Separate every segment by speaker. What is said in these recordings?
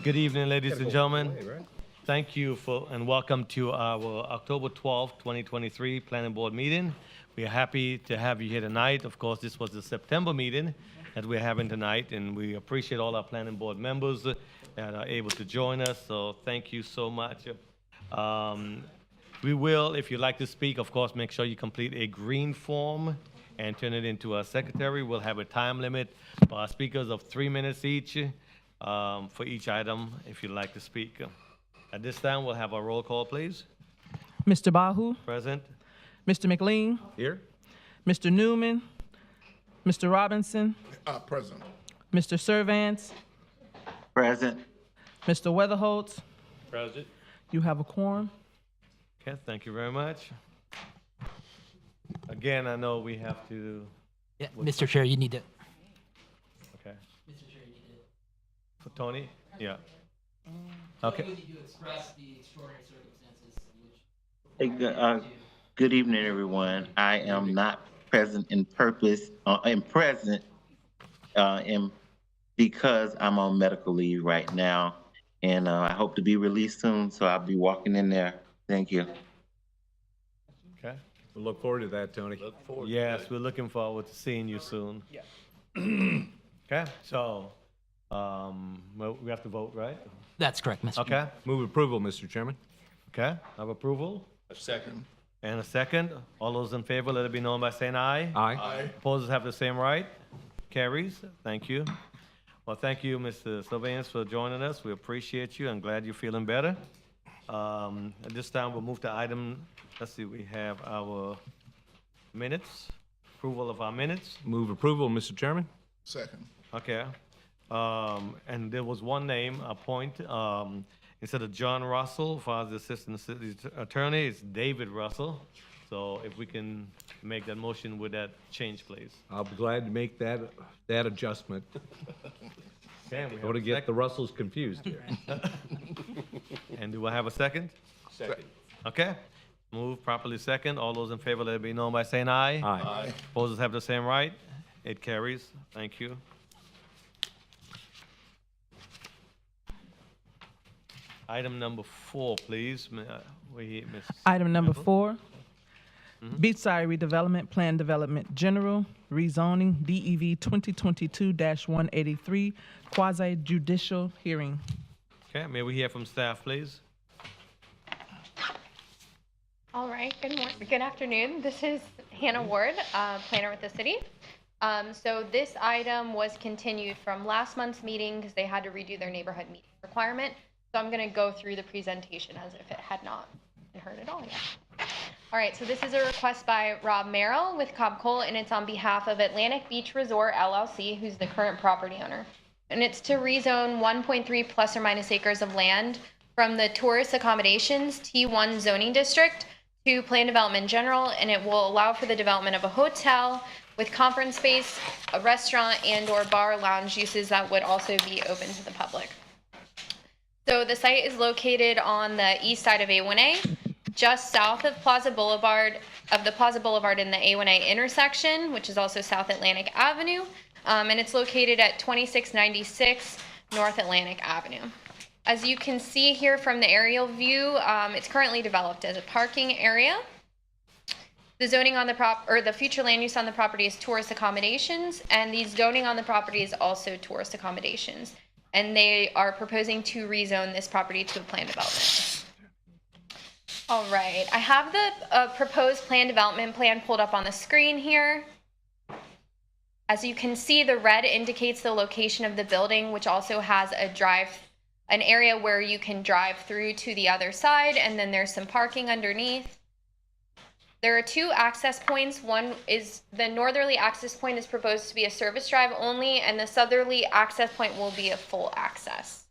Speaker 1: Good evening, ladies and gentlemen. Thank you for and welcome to our October 12th, 2023 Planning Board meeting. We are happy to have you here tonight. Of course, this was the September meeting that we're having tonight, and we appreciate all our Planning Board members that are able to join us. So thank you so much. We will, if you'd like to speak, of course, make sure you complete a green form and turn it into our secretary. We'll have a time limit for our speakers of 3 minutes each for each item if you'd like to speak. At this time, we'll have a roll call, please.
Speaker 2: Mr. Bahu,
Speaker 1: Present.
Speaker 2: Mr. McLean,
Speaker 1: Here.
Speaker 2: Mr. Newman, Mr. Robinson,
Speaker 3: Present.
Speaker 2: Mr. Servance,
Speaker 4: Present.
Speaker 2: Mr. Weatherholtz.
Speaker 1: Present.
Speaker 2: You have a quorum.
Speaker 1: Okay, thank you very much. Again, I know we have to,
Speaker 5: Yeah, Mr. Chair, you need to.
Speaker 1: okay.
Speaker 5: Mr. Chair, you need
Speaker 1: For Tony? Yeah.
Speaker 5: to.
Speaker 1: Okay.
Speaker 5: You need to express the extraordinary circumstances in which.
Speaker 4: Hey, good evening, everyone. I am not present in purpose, because I'm on medical leave right now, and I hope to be released soon, so I'll be walking in there. Thank you.
Speaker 1: Okay.
Speaker 6: We'll look forward to that, Tony.
Speaker 1: Yes, we're looking forward to seeing you soon. Yeah. Okay, so, well, we have to vote, right?
Speaker 5: That's correct, Mr. Chair.
Speaker 1: Okay,
Speaker 6: Move approval, Mr. Chairman.
Speaker 1: okay, have approval?
Speaker 3: A second.
Speaker 1: And a second. All those in favor, let it be known by saying aye.
Speaker 6: Aye.
Speaker 1: Opposers have the same right. Carries. Thank you. Well, thank you, Mr. Sylvanus, for joining us. We appreciate you. I'm glad you're feeling better. At this time, we'll move to item, let's see, we have our minutes, approval of our minutes.
Speaker 6: Move approval, Mr. Chairman.
Speaker 3: Second.
Speaker 1: Okay. And there was one name, instead of John Russell, for the Assistant City Attorney, it's David Russell. So if we can make that motion with that change, please.
Speaker 6: I'll be glad to make that adjustment.
Speaker 1: Okay, we
Speaker 6: I
Speaker 1: have
Speaker 6: want to
Speaker 1: a
Speaker 6: get the
Speaker 1: second.
Speaker 6: Russells confused here.
Speaker 1: And do I have a second?
Speaker 3: Second.
Speaker 1: Okay. Move properly second. All those in favor, let it be known by saying aye.
Speaker 6: Aye.
Speaker 1: Opposers have the same right. It carries. Thank you. Item number 4, please. Miss.
Speaker 2: Item number 4, Beachside Redevelopment Plan Development General, rezoning DEV 2022-183, quasi judicial hearing.
Speaker 1: Okay, may we hear from staff, please?
Speaker 7: All right, good afternoon. This is Hannah Ward, planner with the city. So this item was continued from last month's meeting because they had to redo their neighborhood meeting requirement. So I'm going to go through the presentation as if it had not been heard at all yet. All right, so this is a request by Rob Merrill with Cobb Cole, and it's on behalf of Atlantic Beach Resort LLC, who's the current property owner. And it's to rezone 1.3 plus or minus acres of land from the tourist accommodations T1 zoning district to plan development general, and it will allow for the development of a hotel with conference space, a restaurant, and or bar lounge uses that would also be open to the public. So the site is located on the east side of A1A, just south of the Plaza Boulevard in the A1A intersection, which is also South Atlantic Avenue, and it's located at 2696 North Atlantic Avenue. As you can see here from the aerial view, it's currently developed as a parking area. The zoning on the future land use on the property is tourist accommodations, and the zoning on the property is also tourist accommodations. And they are proposing to rezone this property to a planned development. All right, I have the proposed planned development plan pulled up on the screen here. As you can see, the red indicates the location of the building, which also has an area where you can drive through to the other side, and then there's some parking underneath. There are 2 access points. One is the northerly access point is proposed to be a service drive only, and the southerly access point will be a full access.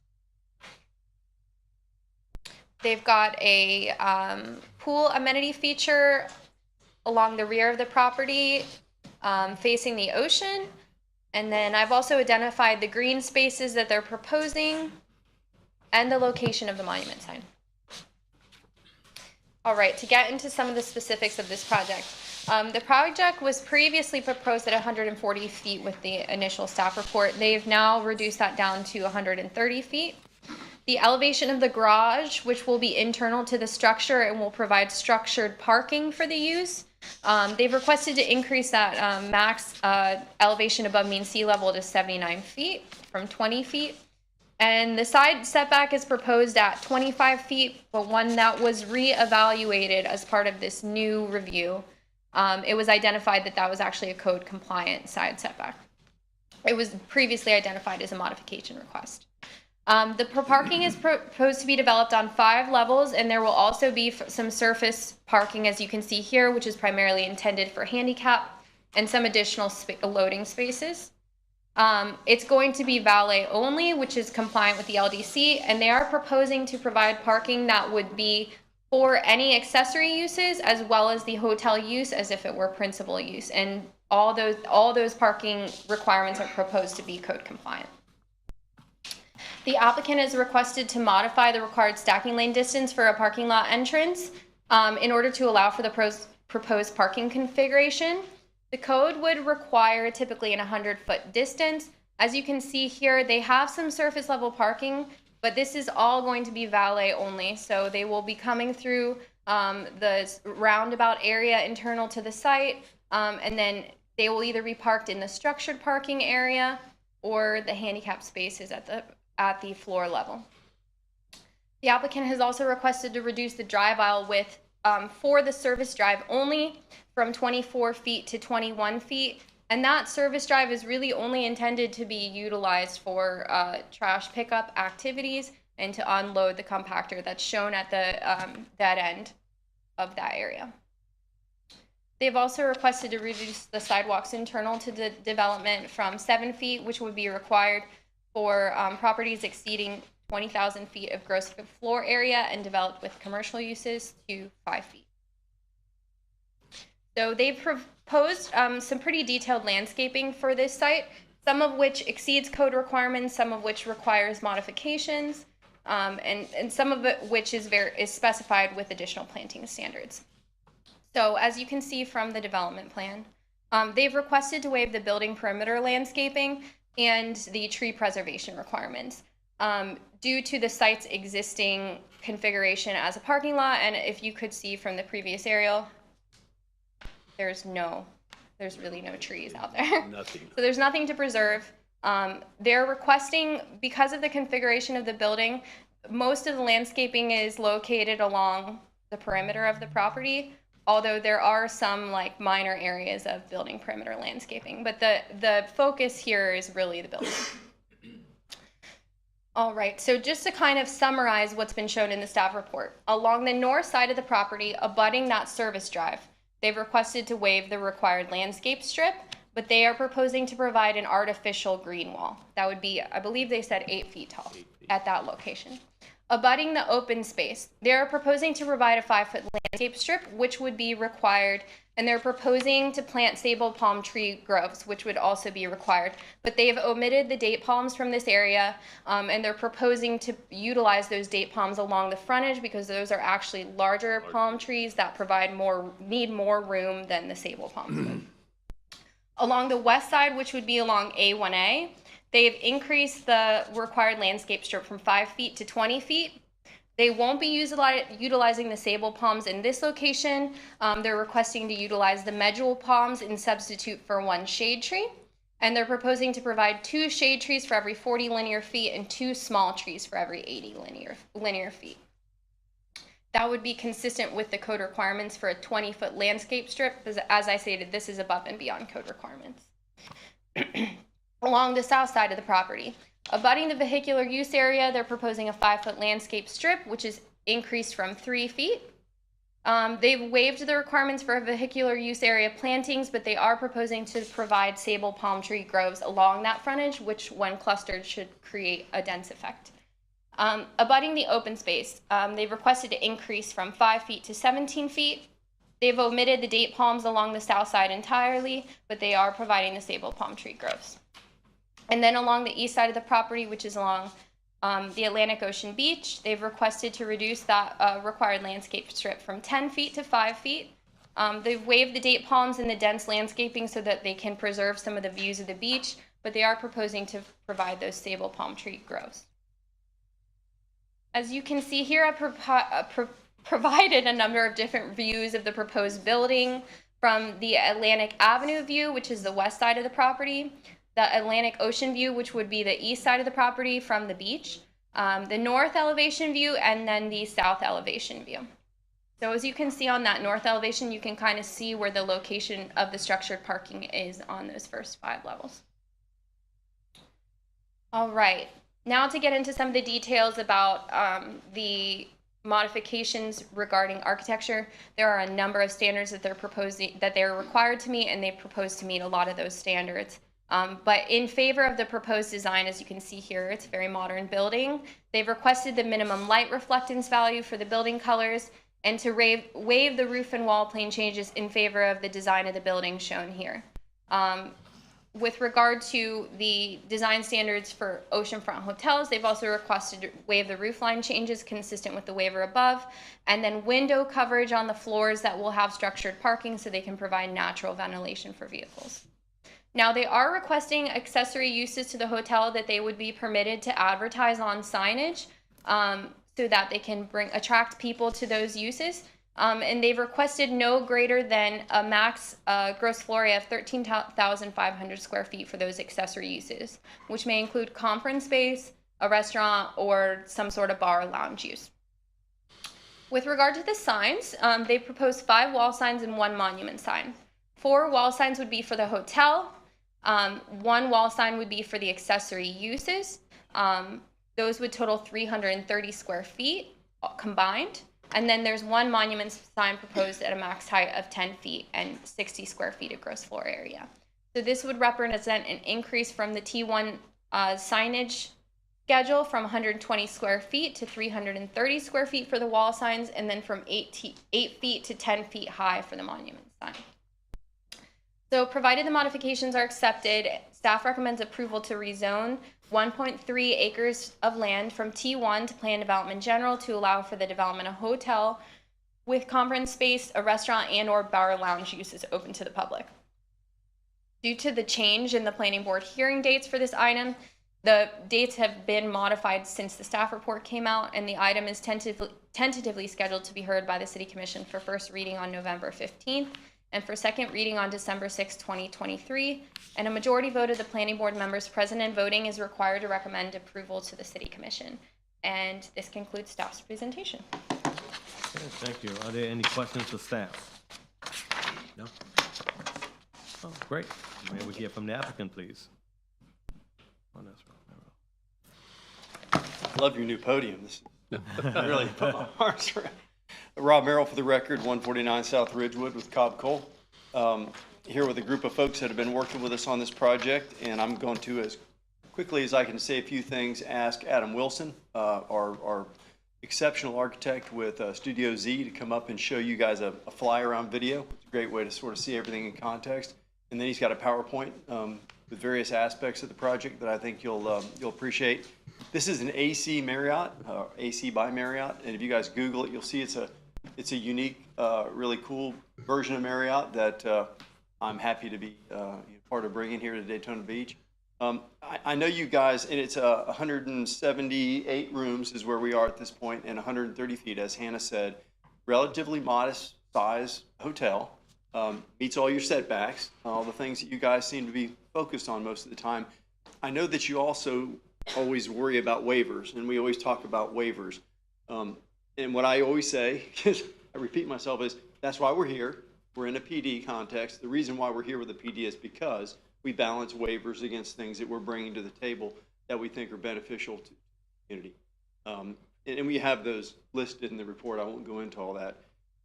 Speaker 7: They've got a pool amenity feature along the rear of the property, facing the ocean. And then I've also identified the green spaces that they're proposing and the location of the monument sign. All right, to get into some of the specifics of this project. The project was previously proposed at 140 feet with the initial staff report. They've now reduced that down to 130 feet. The elevation of the garage, which will be internal to the structure and will provide structured parking for the use. They've requested to increase that max elevation above mean sea level to 79 feet from 20 feet. And the side setback is proposed at 25 feet, but one that was reevaluated as part of this new review. It was identified that that was actually a code compliant side setback. It was previously identified as a modification request. The parking is proposed to be developed on 5 levels, and there will also be some surface parking, as you can see here, which is primarily intended for handicap, and some additional loading spaces. It's going to be valet only, which is compliant with the LDC, and they are proposing to provide parking that would be for any accessory uses as well as the hotel use as if it were principal use. And all those parking requirements are proposed to be code compliant. The applicant has requested to modify the required stacking lane distance for a parking lot entrance in order to allow for the proposed parking configuration. The code would require typically an 100-foot distance. As you can see here, they have some surface level parking, but this is all going to be valet only. So they will be coming through the roundabout area internal to the site, and then they will either be parked in the structured parking area or the handicap spaces at the floor level. The applicant has also requested to reduce the drive aisle width for the service drive only from 24 feet to 21 feet. And that service drive is really only intended to be utilized for trash pickup activities and to unload the compactor that's shown at the that end of that area. They've also requested to reduce the sidewalks internal to the development from 7 feet, which would be required for properties exceeding 20,000 feet of gross floor area and developed with commercial uses, to 5 feet. So they've proposed some pretty detailed landscaping for this site, some of which exceeds code requirements, some of which requires modifications, and some of it which is specified with additional planting standards. So as you can see from the development plan, they've requested to waive the building perimeter landscaping and the tree preservation requirements due to the site's existing configuration as a parking lot. And if you could see from the previous aerial, there's really no trees out there.
Speaker 1: Nothing.
Speaker 7: So there's nothing to preserve. They're requesting, because of the configuration of the building, most of the landscaping is located along the perimeter of the property, although there are some like minor areas of building perimeter landscaping, but the focus here is really the building. All right, so just to kind of summarize what's been shown in the staff report, along the north side of the property, abutting that service drive, they've requested to waive the required landscape strip, but they are proposing to provide an artificial green wall. That would be, I believe they said 8 feet tall at that location. Abutting the open space, they're proposing to provide a 5-foot landscape strip, which would be required, and they're proposing to plant sable palm tree groves, which would also be required. But they've omitted the date palms from this area, and they're proposing to utilize those date palms along the frontage because those are actually larger palm trees that need more room than the sable palms would. Along the west side, which would be along A1A, they've increased the required landscape strip from 5 feet to 20 feet. They won't be utilizing the sable palms in this location. They're requesting to utilize the medjool palms in substitute for 1 shade tree. And they're proposing to provide 2 shade trees for every 40 linear feet and 2 small trees for every 80 linear feet. That would be consistent with the code requirements for a 20-foot landscape strip, because as I stated, this is above and beyond code requirements. Along the south side of the property, abutting the vehicular use area, they're proposing a 5-foot landscape strip, which is increased from 3 feet. They've waived the requirements for vehicular use area plantings, but they are proposing to provide sable palm tree groves along that frontage, which when clustered should create a dense effect. Abutting the open space, they've requested to increase from 5 feet to 17 feet. They've omitted the date palms along the south side entirely, but they are providing the sable palm tree groves. And then along the east side of the property, which is along the Atlantic Ocean beach, they've requested to reduce that required landscape strip from 10 feet to 5 feet. They've waived the date palms and the dense landscaping so that they can preserve some of the views of the beach, but they are proposing to provide those sable palm tree groves. As you can see here, I provided a number of different views of the proposed building, from the Atlantic Avenue view, which is the west side of the property, the Atlantic Ocean view, which would be the east side of the property from the beach, the north elevation view, and then the south elevation view. So as you can see on that north elevation, you can kind of see where the location of the structured parking is on those first 5 levels. All right, now to get into some of the details about the modifications regarding architecture. There are a number of standards that they're required to meet, and they propose to meet a lot of those standards. But in favor of the proposed design, as you can see here, it's a very modern building. They've requested the minimum light reflectance value for the building colors, and to waive the roof and wall plane changes in favor of the design of the building shown here. With regard to the design standards for oceanfront hotels, they've also requested to waive the roof line changes consistent with the waiver above, and then window coverage on the floors that will have structured parking so they can provide natural ventilation for vehicles. Now, they are requesting accessory uses to the hotel that they would be permitted to advertise on signage so that they can attract people to those uses. And they've requested no greater than a max gross floor area of 13,500 square feet for those accessory uses, which may include conference space, a restaurant, or some sort of bar or lounge use. With regard to the signs, they propose 5 wall signs and 1 monument sign. 4 wall signs would be for the hotel. 1 wall sign would be for the accessory uses. Those would total 330 square feet combined. And then there's 1 monument sign proposed at a max height of 10 feet and 60 square feet of gross floor area. So this would represent an increase from the T1 signage schedule from 120 square feet to 330 square feet for the wall signs, and then from 8 feet to 10 feet high for the monument sign. So provided the modifications are accepted, staff recommends approval to rezone 1.3 acres of land from T1 to Plan Development General to allow for the development of hotel with conference space, a restaurant, and or bar lounge uses open to the public. Due to the change in the planning board hearing dates for this item, the dates have been modified since the staff report came out, and the item is tentatively scheduled to be heard by the City Commission for first reading on November 15th and for second reading on December 6, 2023, and a majority vote of the planning board members present and voting is required to recommend approval to the City Commission. And this concludes staff's presentation.
Speaker 1: Okay, thank you. Are there any questions for staff? No? Oh, great. May we hear from the applicant, please? Oh, that's right.
Speaker 3: Love your new podium. This really put my heart around. Rob Merrill for the record, 149 South Ridgewood with Cobb Cole. Here with a group of folks that have been working with us on this project, and I'm going to, as quickly as I can say a few things, ask Adam Wilson, our exceptional architect with Studio Z, to come up and show you guys a fly around video. It's a great way to sort of see everything in context. And then he's got a PowerPoint with various aspects of the project that I think you'll appreciate. This is an AC Marriott, AC by Marriott, and if you guys Google it, you'll see it's a unique, really cool version of Marriott that I'm happy to be part of bringing here to Daytona Beach. I know you guys, and it's 178 rooms is where we are at this point, and 130 feet, as Hannah said, relatively modest size hotel. Meets all your setbacks, all the things that you guys seem to be focused on most of the time. I know that you also always worry about waivers, and we always talk about waivers. And what I always say, because I repeat myself, is that's why we're here. We're in a PD context. The reason why we're here with the PD is because we balance waivers against things that we're bringing to the table that we think are beneficial to the community. And we have those listed in the report. I won't go into all that.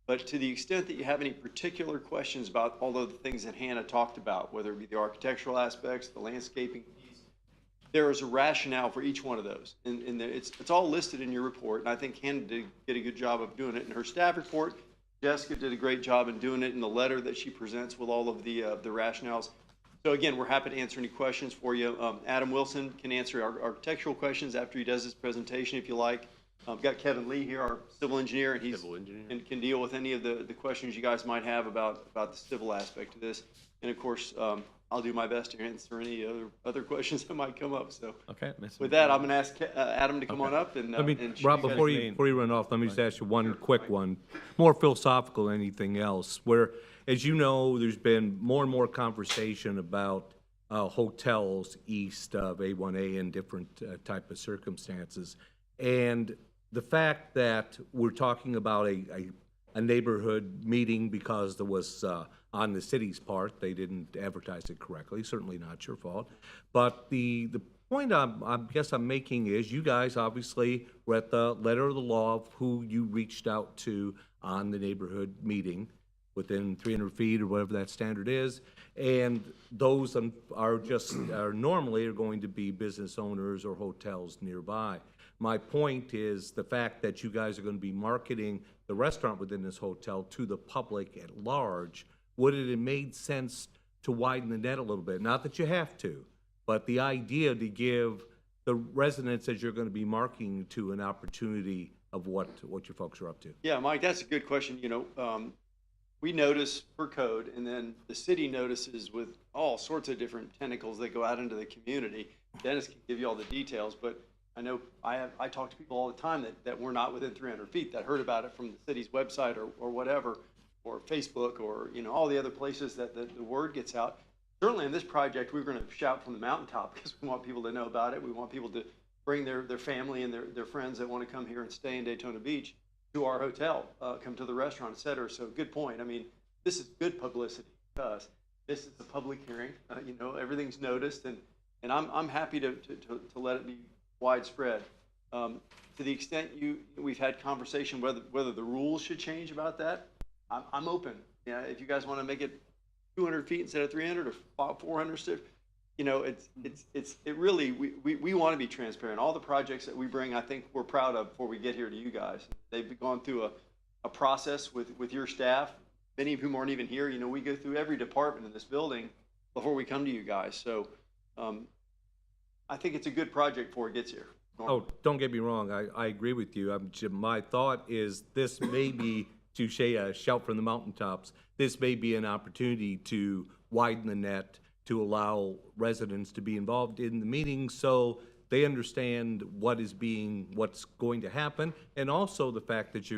Speaker 3: But to the extent that you have any particular questions about all of the things that Hannah talked about, whether it be the architectural aspects, the landscaping piece, there is a rationale for each one of those. And it's all listed in your report. And I think Hannah did a good job of doing it in her staff report. Jessica did a great job in doing it in the letter that she presents with all of the rationales. So again, we're happy to answer any questions for you. Adam Wilson can answer our architectural questions after he does his presentation, if you like. I've got Kevin Lee here, our civil engineer, and and can deal with any of the questions you guys might have about the civil aspect of this. And of course, I'll do my best to answer any other questions that might come up. So
Speaker 1: Okay, Mr.
Speaker 3: with that, I'm going to ask Adam to come on up and.
Speaker 6: Let me,
Speaker 3: and show
Speaker 6: Rob,
Speaker 3: you guys-
Speaker 6: before you run off, let me just ask you one quick one, more philosophical than anything else, where, as you know, there's been more and more conversation about hotels east of A1A in different type of circumstances. And the fact that we're talking about a neighborhood meeting because there was, on the city's part, they didn't advertise it correctly, certainly not your fault. But the point I guess I'm making is you guys obviously were at the letter of the law of who you reached out to on the neighborhood meeting within 300 feet or whatever that standard is. And those are normally going to be business owners or hotels nearby. My point is the fact that you guys are going to be marketing the restaurant within this hotel to the public at large. Would it have made sense to widen the net a little bit? Not that you have to, but the idea to give the residents that you're going to be marketing to an opportunity of what your folks are up to.
Speaker 3: Yeah, Mike, that's a good question. We notice per code, and then the city notices with all sorts of different tentacles that go out into the community. Dennis can give you all the details, but I know I talk to people all the time that were not within 300 feet that heard about it from the city's website or whatever, or Facebook, or all the other places that the word gets out. Certainly in this project, we're going to shout from the mountaintop because we want people to know about it. We want people to bring their family and their friends that want to come here and stay in Daytona Beach to our hotel, come to the restaurant, et cetera. So good point. I mean, this is good publicity to us. This is a public hearing. Everything's noticed, and I'm happy to let it be widespread. To the extent we've had conversation whether the rules should change about that, I'm open. Yeah, if you guys want to make it 200 feet instead of 300 or 400, it really, we want to be transparent. All the projects that we bring, I think we're proud of before we get here to you guys. They've gone through a process with your staff, many of whom aren't even here. We go through every department in this building before we come to you guys. So I think it's a good project before it gets here.
Speaker 6: Oh, don't get me wrong, I agree with you. My thought is this may be, to shout from the mountaintops, this may be an opportunity to widen the net, to allow residents to be involved in the meeting so they understand what's going to happen, and also the fact that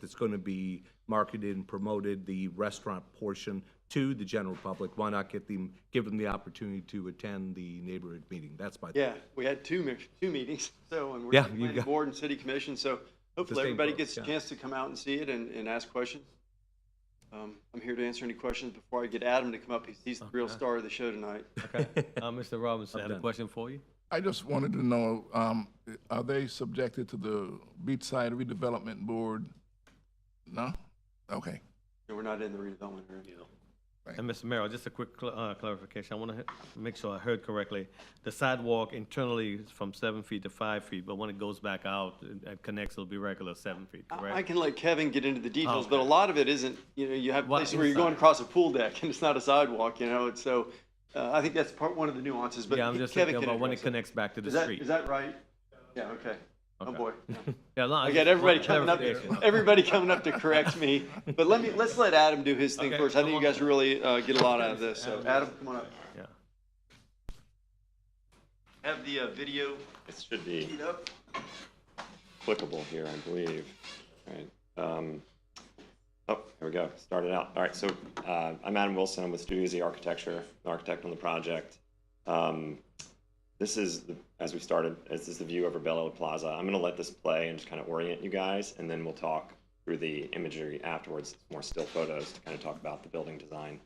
Speaker 6: it's going to be marketed and promoted, the restaurant portion, to the general public. Why not give them the opportunity to attend the neighborhood meeting? That's my thought.
Speaker 3: Yeah, we had two meetings, and we're
Speaker 6: Yeah,
Speaker 3: planning board and city commission, so hopefully
Speaker 6: same
Speaker 3: everybody
Speaker 6: folks,
Speaker 3: gets a chance to come out and see it and ask questions. I'm here to answer any questions before I get Adam to come up. He's the real star of the show tonight.
Speaker 1: Okay. Mr. Robinson, I have a question for you.
Speaker 8: I just wanted to know, are they subjected to the Beachside Redevelopment Board? No? Okay.
Speaker 3: And we're not in the redevelopment area.
Speaker 1: And Mr. Merrill, just a quick clarification. I want to make sure I heard correctly. The sidewalk internally is from 7 feet to 5 feet, but when it goes back out, it connects, it'll be regular 7 feet, correct?
Speaker 3: I can let Kevin get into the details, but a
Speaker 1: Okay.
Speaker 3: lot of it isn't, you have
Speaker 1: What
Speaker 3: places where you're going
Speaker 1: inside?
Speaker 3: across a pool deck and it's not a sidewalk, and so I think that's one of the nuances, but
Speaker 1: Yeah, I'm just
Speaker 3: Kevin
Speaker 1: thinking
Speaker 3: can
Speaker 1: about when it
Speaker 3: address
Speaker 1: connects back to the
Speaker 3: Is that,
Speaker 1: street.
Speaker 3: is that right? Yeah, okay. Oh,
Speaker 1: Okay.
Speaker 3: boy. Yeah.
Speaker 1: Yeah, no,
Speaker 3: I
Speaker 1: just
Speaker 3: got everybody
Speaker 1: want
Speaker 3: coming up,
Speaker 1: clarification.
Speaker 3: everybody coming up to correct me, but let's let Adam do his thing
Speaker 1: Okay,
Speaker 3: first. I think
Speaker 1: come
Speaker 3: you
Speaker 1: on.
Speaker 3: guys really get a lot out of this, so Adam, come on up.
Speaker 1: Yeah.
Speaker 3: Have the video
Speaker 9: It should be
Speaker 3: teed up.
Speaker 9: clickable here, I believe. All right. Oh, here we go. Started out. All right. So I'm Adam Wilson. I'm with Studio Z Architecture, the architect on the project. This is, as we started, this is the view over Bella Plaza. I'm going to let this play and just kind of orient you guys, and then we'll talk through the imagery afterwards, more still photos to kind of talk about the building design.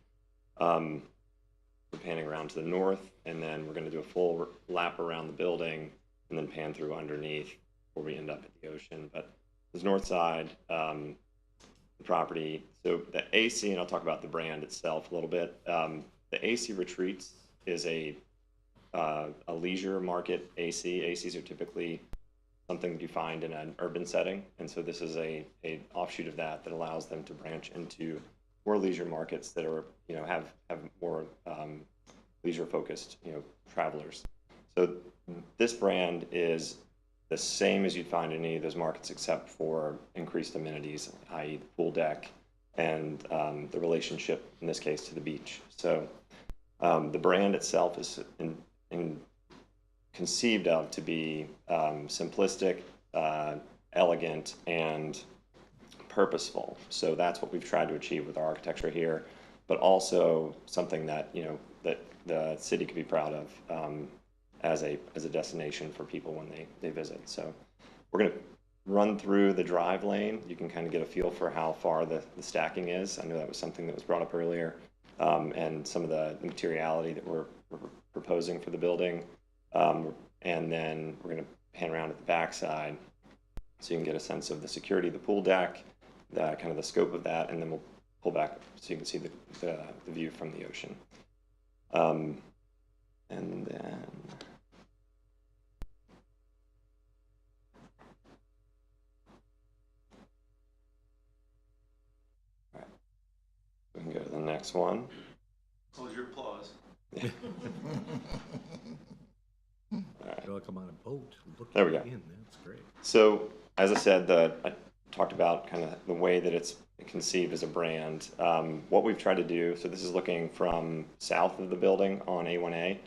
Speaker 9: We're panning around to the north, and then we're going to do a full lap around the building, and then pan through underneath before we end up at the ocean. But this north side, the property, so the AC, and I'll talk about the brand itself a little bit. The AC Retreats is a leisure market AC. ACs are typically something that you find in an urban setting, and so this is a offshoot of that allows them to branch into more leisure markets that are, have more leisure focused, travelers. So this brand is the same as you'd find in any of those markets, except for increased amenities, i.e. the pool deck and the relationship, in this case, to the beach. So The brand itself is conceived of to be simplistic, elegant, and purposeful. So that's what we've tried to achieve with our architecture here, but also something that, you know, that the city could be proud of as a destination for people when they visit. So we're going to run through the drive lane. You can kind of get a feel for how far the stacking is. I know that was something that was brought up earlier, and some of the materiality that we're proposing for the building. And then we're going to pan around at the backside so you can get a sense of the security of the pool deck, the kind of the scope of that, and then we'll pull back so you can see the view from the ocean. And then all right, we can go to the next one.
Speaker 3: Close your applause.
Speaker 9: All right.
Speaker 6: Like I'm on a boat. Look
Speaker 9: There we go.
Speaker 6: in. That's great.
Speaker 9: So, as I said, I talked about kind of the way that it's conceived as a brand. What we've tried to do, so this is looking from south of the building on A1A.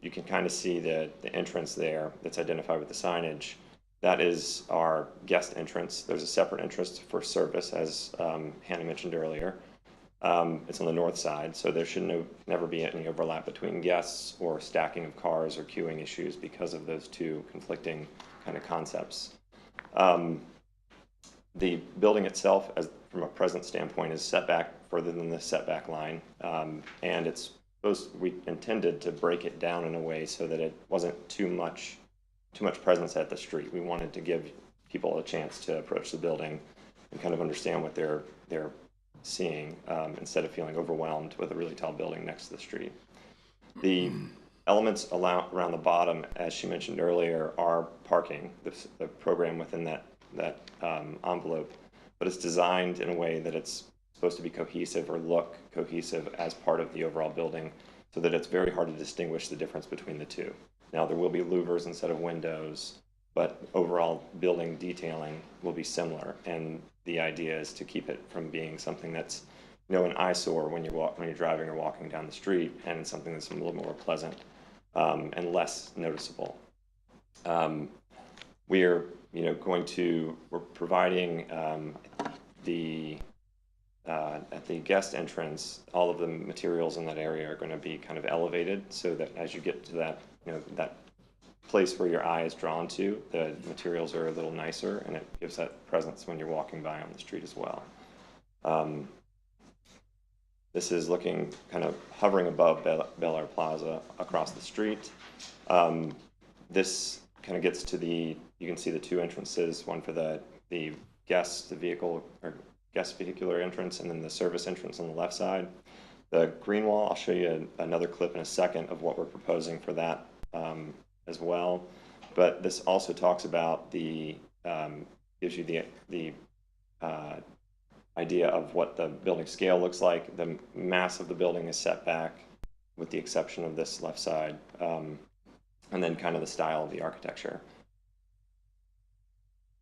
Speaker 9: You can kind of see the entrance there that's identified with the signage. That is our guest entrance. There's a separate entrance for service, as Hannah mentioned earlier. It's on the north side, so there should never be any overlap between guests or stacking of cars or queuing issues because of those two conflicting kind of concepts. The building itself, from a presence standpoint, is set back further than the setback line, and we intended to break it down in a way so that it wasn't too much presence at the street. We wanted to give people a chance to approach the building and kind of understand what they're seeing, instead of feeling overwhelmed with a really tall building next to the street. The elements around the bottom, as she mentioned earlier, are parking, the program within that envelope, but it's designed in a way that it's supposed to be cohesive or look cohesive as part of the overall building, so that it's very hard to distinguish the difference between the two. Now, there will be louvers instead of windows, but overall building detailing will be similar, and the idea is to keep it from being something that's, you know, an eyesore when you're driving or walking down the street, and something that's a little more pleasant and less noticeable. We're providing at the guest entrance, all of the materials in that area are going to be kind of elevated, so that as you get to that, you know, that place where your eye is drawn to, the materials are a little nicer, and it gives that presence when you're walking by on the street as well. This is looking kind of hovering above Bel Air Plaza across the street. This kind of gets to you can see the two entrances, one for the guest vehicular entrance, and then the service entrance on the left side. The green wall, I'll show you another clip in a second of what we're proposing for that as well. But this also talks about gives you the idea of what the building scale looks like. The mass of the building is set back, with the exception of this left side, and then kind of the style of the architecture.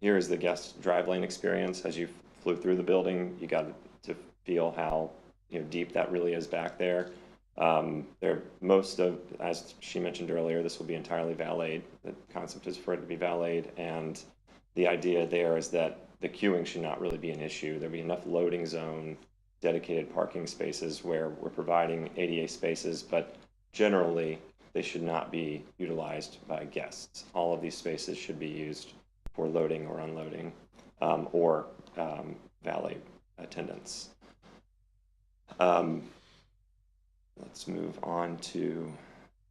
Speaker 9: Here is the guest drive lane experience. As you flew through the building, you got to feel how, you know, deep that really is back there. As she mentioned earlier, this will be entirely valeted. The concept is for it to be valeted, and the idea there is that the queuing should not really be an issue. There'll be enough loading zone, dedicated parking spaces where we're providing ADA spaces, but generally they should not be utilized by guests. All of these spaces should be used for loading or unloading, or valet attendants. Let's move on to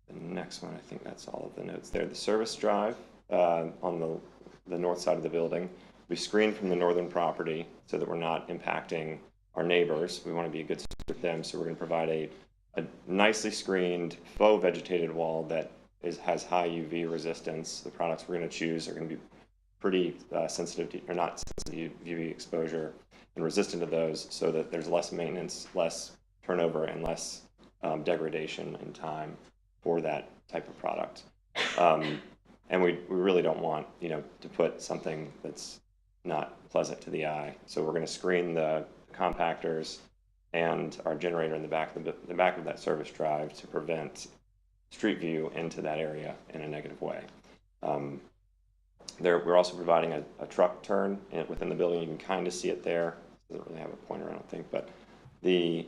Speaker 9: the next one. I think that's all of the notes there. The service drive on the north side of the building. We screen from the northern property so that we're not impacting our neighbors. We want to be a good steward with them, so we're going to provide a nicely screened faux vegetated wall that has high UV resistance. The products we're going to choose are going to be pretty sensitive to, or not sensitive to UV exposure and resistant to those, so that there's less maintenance, less turnover, and less degradation in time for that type of product. And we really don't want, you know, to put something that's not pleasant to the eye. So we're going to screen the compactors and our generator in the back of that service drive to prevent street view into that area in a negative way. We're also providing a truck turn within the building. You can kind of see it there. It doesn't really have a pointer, I don't think, but the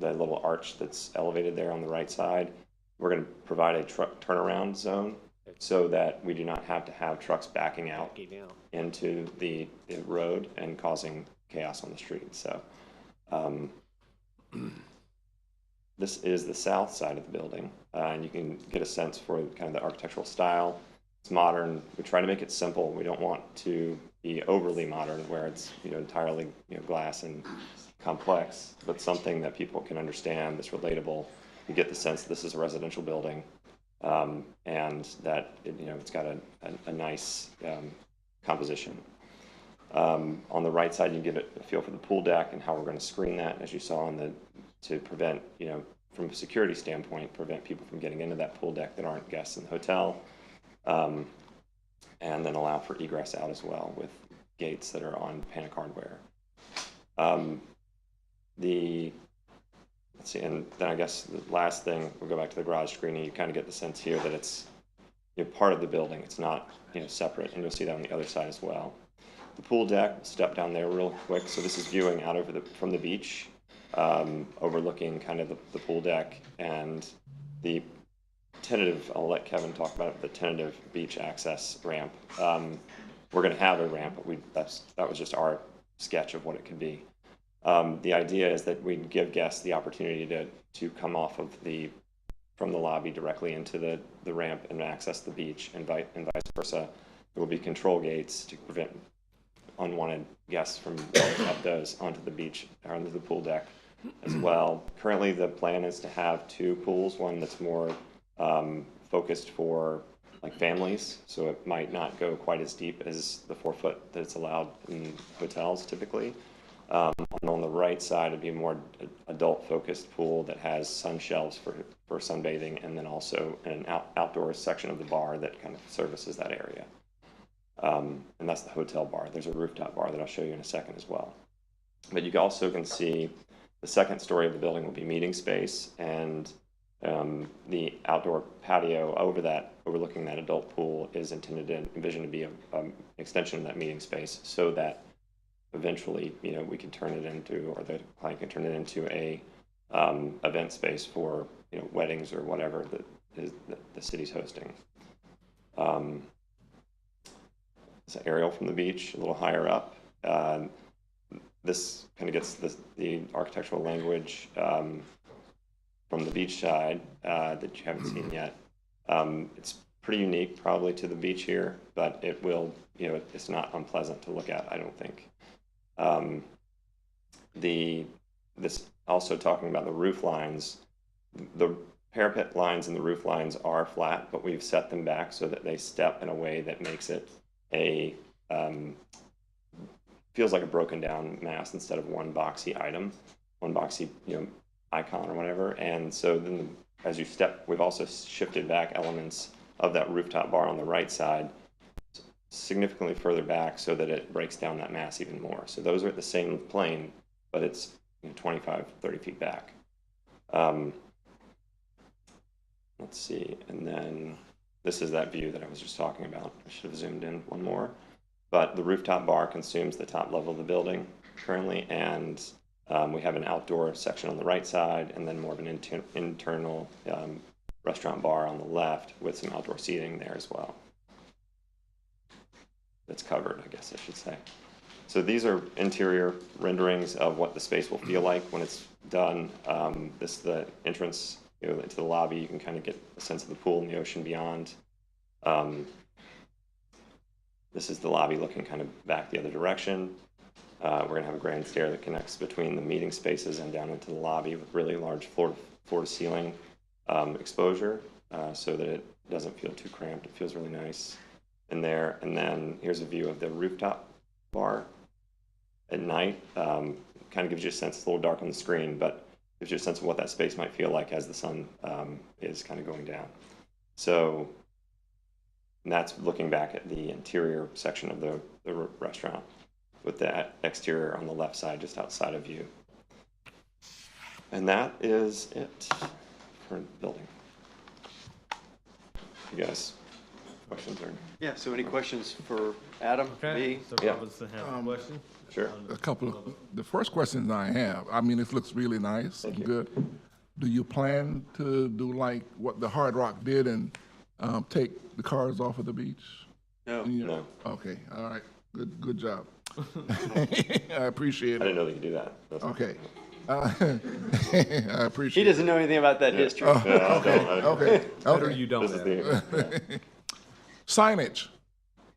Speaker 9: little arch that's elevated there on the right side, we're going to provide a truck turnaround zone so that we do not have to have trucks backing out into the road and causing chaos on the street. So this is the south side of the building, and you can get a sense for kind of the architectural style. It's modern. We try to make it simple. We don't want to be overly modern where it's entirely glass and complex, but something that people can understand, that's relatable. You get the sense that this is a residential building, and that it's got a nice composition. On the right side, you get a feel for the pool deck and how we're going to screen that, as you saw to prevent, from a security standpoint, prevent people from getting into that pool deck that aren't guests in the hotel, and then allow for egress out as well with gates that are on Panic Hardware. Let's see, and then I guess the last thing, we'll go back to the garage screening. You kind of get the sense here that it's part of the building. It's not separate, and you'll see that on the other side as well. The pool deck, step down there real quick. So this is viewing out from the beach, overlooking kind of the pool deck and the tentative. I'll let Kevin talk about it. The tentative beach access ramp. We're going to have a ramp, but that was just our sketch of what it could be. The idea is that we'd give guests the opportunity to come off of from the lobby directly into the ramp and access the beach, and vice versa. There will be control gates to prevent unwanted guests from going up those onto the beach or onto the pool deck as well. Currently, the plan is to have two pools, one that's more focused for like families, so it might not go quite as deep as the 4 foot that's allowed in hotels typically. And on the right side, it'd be a more adult-focused pool that has sun shelves for sunbathing, and then also an outdoor section of the bar that kind of services that area. And that's the hotel bar. There's a rooftop bar that I'll show you in a second as well. But you also can see the second story of the building will be meeting space, and the outdoor patio overlooking that adult pool is envisioned to be an extension of that meeting space, so that eventually, we can turn it into, or the client can turn it into a event space for weddings or whatever that the city's hosting. It's an aerial from the beach, a little higher up. This kind of gets the architectural language from the beach side that you haven't seen yet. It's pretty unique, probably, to the beach here, but it will, it's not unpleasant to look at, I don't think. This also talking about the roof lines, the parapet lines and the roof lines are flat, but we've set them back so that they step in a way that makes it feels like a broken down mass instead of one boxy item, one boxy, icon or whatever. And so then as you step, we've also shifted back elements of that rooftop bar on the right side significantly further back so that it breaks down that mass even more. So those are at the same plane, but it's 25, 30 feet back. Let's see, and then this is that view that I was just talking about. I should have zoomed in one more. But the rooftop bar consumes the top level of the building currently, and we have an outdoor section on the right side, and then more of an internal restaurant bar on the left with some outdoor seating there as well. That's covered, I guess I should say. So these are interior renderings of what the space will feel like when it's done. This is the entrance into the lobby. You can kind of get a sense of the pool and the ocean beyond. This is the lobby looking kind of back the other direction. We're going to have a grand stair that connects between the meeting spaces and down into the lobby with really large floor-to-ceiling exposure so that it doesn't feel too cramped. It feels really nice in there. And then here's a view of the rooftop bar at night. Kind of gives you a sense, it's a little dark on the screen, but gives you a sense of what that space might feel like as the sun is kind of going down. So that's looking back at the interior section of the restaurant with that exterior on the left side, just outside of view. And that is it for the building. You guys, questions or?
Speaker 3: Yeah, so any questions for Adam, me?
Speaker 1: So
Speaker 9: Yeah.
Speaker 1: Robinson has a question?
Speaker 9: Sure.
Speaker 8: A couple of, the first questions I have, I mean, it looks really nice and good. Do you plan to do like what the Hard Rock did and take the cars off of the beach?
Speaker 3: No.
Speaker 9: No,
Speaker 8: Okay, all right, good job. I appreciate
Speaker 9: I didn't
Speaker 8: it.
Speaker 9: know they could do that. That's
Speaker 8: Okay. I
Speaker 3: He
Speaker 8: appreciate it.
Speaker 3: doesn't know anything about that history.
Speaker 9: Yeah, I don't.
Speaker 8: Okay,
Speaker 6: Better
Speaker 8: okay.
Speaker 6: you don't
Speaker 9: This is
Speaker 6: have.
Speaker 9: the,
Speaker 8: Signage.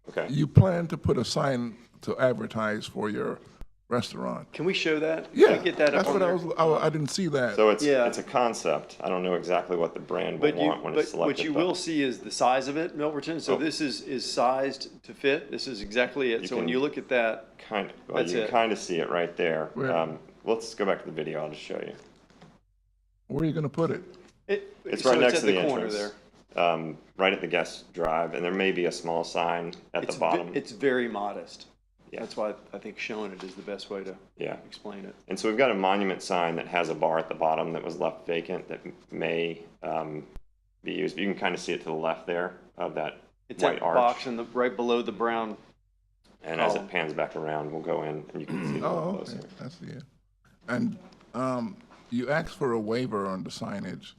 Speaker 9: okay.
Speaker 8: You plan to put a sign to advertise for your restaurant?
Speaker 3: Can we show that? Can
Speaker 8: Yeah,
Speaker 3: we get that
Speaker 8: that's
Speaker 3: up on
Speaker 8: what
Speaker 3: there?
Speaker 8: I didn't see that.
Speaker 9: So it's,
Speaker 3: Yeah.
Speaker 9: it's a concept. I don't know exactly what the brand will
Speaker 3: But you,
Speaker 9: want when it's
Speaker 3: but what
Speaker 9: selected.
Speaker 3: you
Speaker 9: but
Speaker 3: will see is the size of it, Milverton. So
Speaker 9: Oh.
Speaker 3: this is sized to fit. This is exactly it.
Speaker 9: You
Speaker 3: So when
Speaker 9: can-
Speaker 3: you look at that,
Speaker 9: Kind of, well,
Speaker 3: That's
Speaker 9: you
Speaker 3: it.
Speaker 9: can kind of see it right there.
Speaker 8: Where?
Speaker 9: Let's go back to the video. I'll just show you.
Speaker 8: Where are you gonna put it?
Speaker 9: It's
Speaker 3: so
Speaker 9: right next
Speaker 3: at
Speaker 9: to the
Speaker 3: corner
Speaker 9: entrance.
Speaker 3: there.
Speaker 9: Right at the guest drive, and there may be a small sign at
Speaker 3: It's
Speaker 9: the bottom.
Speaker 3: It's very modest.
Speaker 9: Yeah.
Speaker 3: That's why I think showing it is the best way to
Speaker 9: Yeah.
Speaker 3: explain it.
Speaker 9: And so we've got a monument sign that has a bar at the bottom that was left vacant that may be used. You can kind of see it to the left there of that
Speaker 3: It's
Speaker 9: white
Speaker 3: that
Speaker 9: arch.
Speaker 3: box in the right below the brown.
Speaker 9: And as
Speaker 3: column.
Speaker 9: it pans back around, we'll go in and you can see it a little
Speaker 8: Oh,
Speaker 9: closer.
Speaker 8: okay, I see it. And you asked for a waiver on the signage.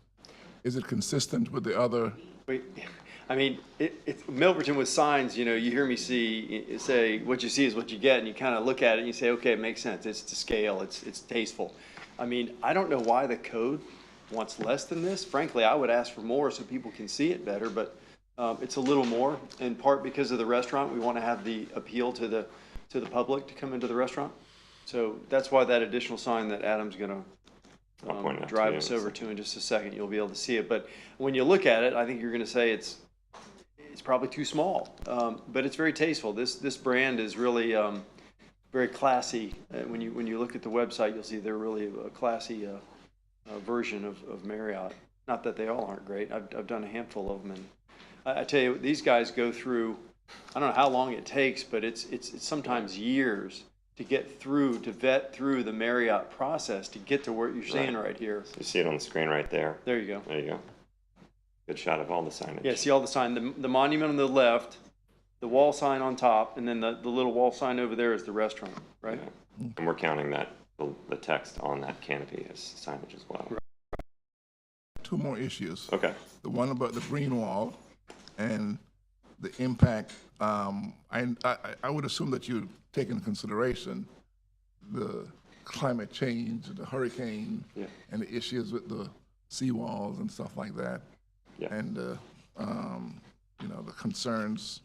Speaker 8: Is it consistent with the other?
Speaker 3: Wait, I mean, Milverton with signs, you know, you hear me say, what you see is what you get, and you kind of look at it and you say, okay, it makes sense. It's to scale. It's tasteful. I mean, I don't know why the code wants less than this. Frankly, I would ask for more so people can see it better, but it's a little more, in part because of the restaurant. We want to have the appeal to the public to come into the restaurant. So that's why that additional sign that Adam's going
Speaker 9: I'll point it out to
Speaker 3: drive
Speaker 9: you
Speaker 3: us
Speaker 9: in a
Speaker 3: over
Speaker 9: second.
Speaker 3: to in just a second. You'll be able to see it. But when you look at it, I think you're going to say it's probably too small, but it's very tasteful. This brand is really very classy. When you look at the website, you'll see they're really a classy version of Marriott. Not that they all aren't great. I've done a handful of them, and I tell you, these guys go through. I don't know how long it takes, but it's sometimes years to get through, to vet through the Marriott process to get to what you're seeing right here.
Speaker 9: You see it on the screen right there.
Speaker 3: There you go.
Speaker 9: There you go. Good shot of all the signage.
Speaker 3: Yeah, see all the sign, the monument on the left, the wall sign on top, and then the little wall sign over there is the restaurant, right?
Speaker 9: Yeah. And we're counting that, the text on that canopy as signage as well.
Speaker 8: Two more issues.
Speaker 9: Okay.
Speaker 8: The one about the green wall and the impact. I would assume that you take into consideration the climate change, the hurricane,
Speaker 9: Yeah.
Speaker 8: and the issues with the seawalls and stuff like that.
Speaker 9: Yeah.
Speaker 8: And, the concerns.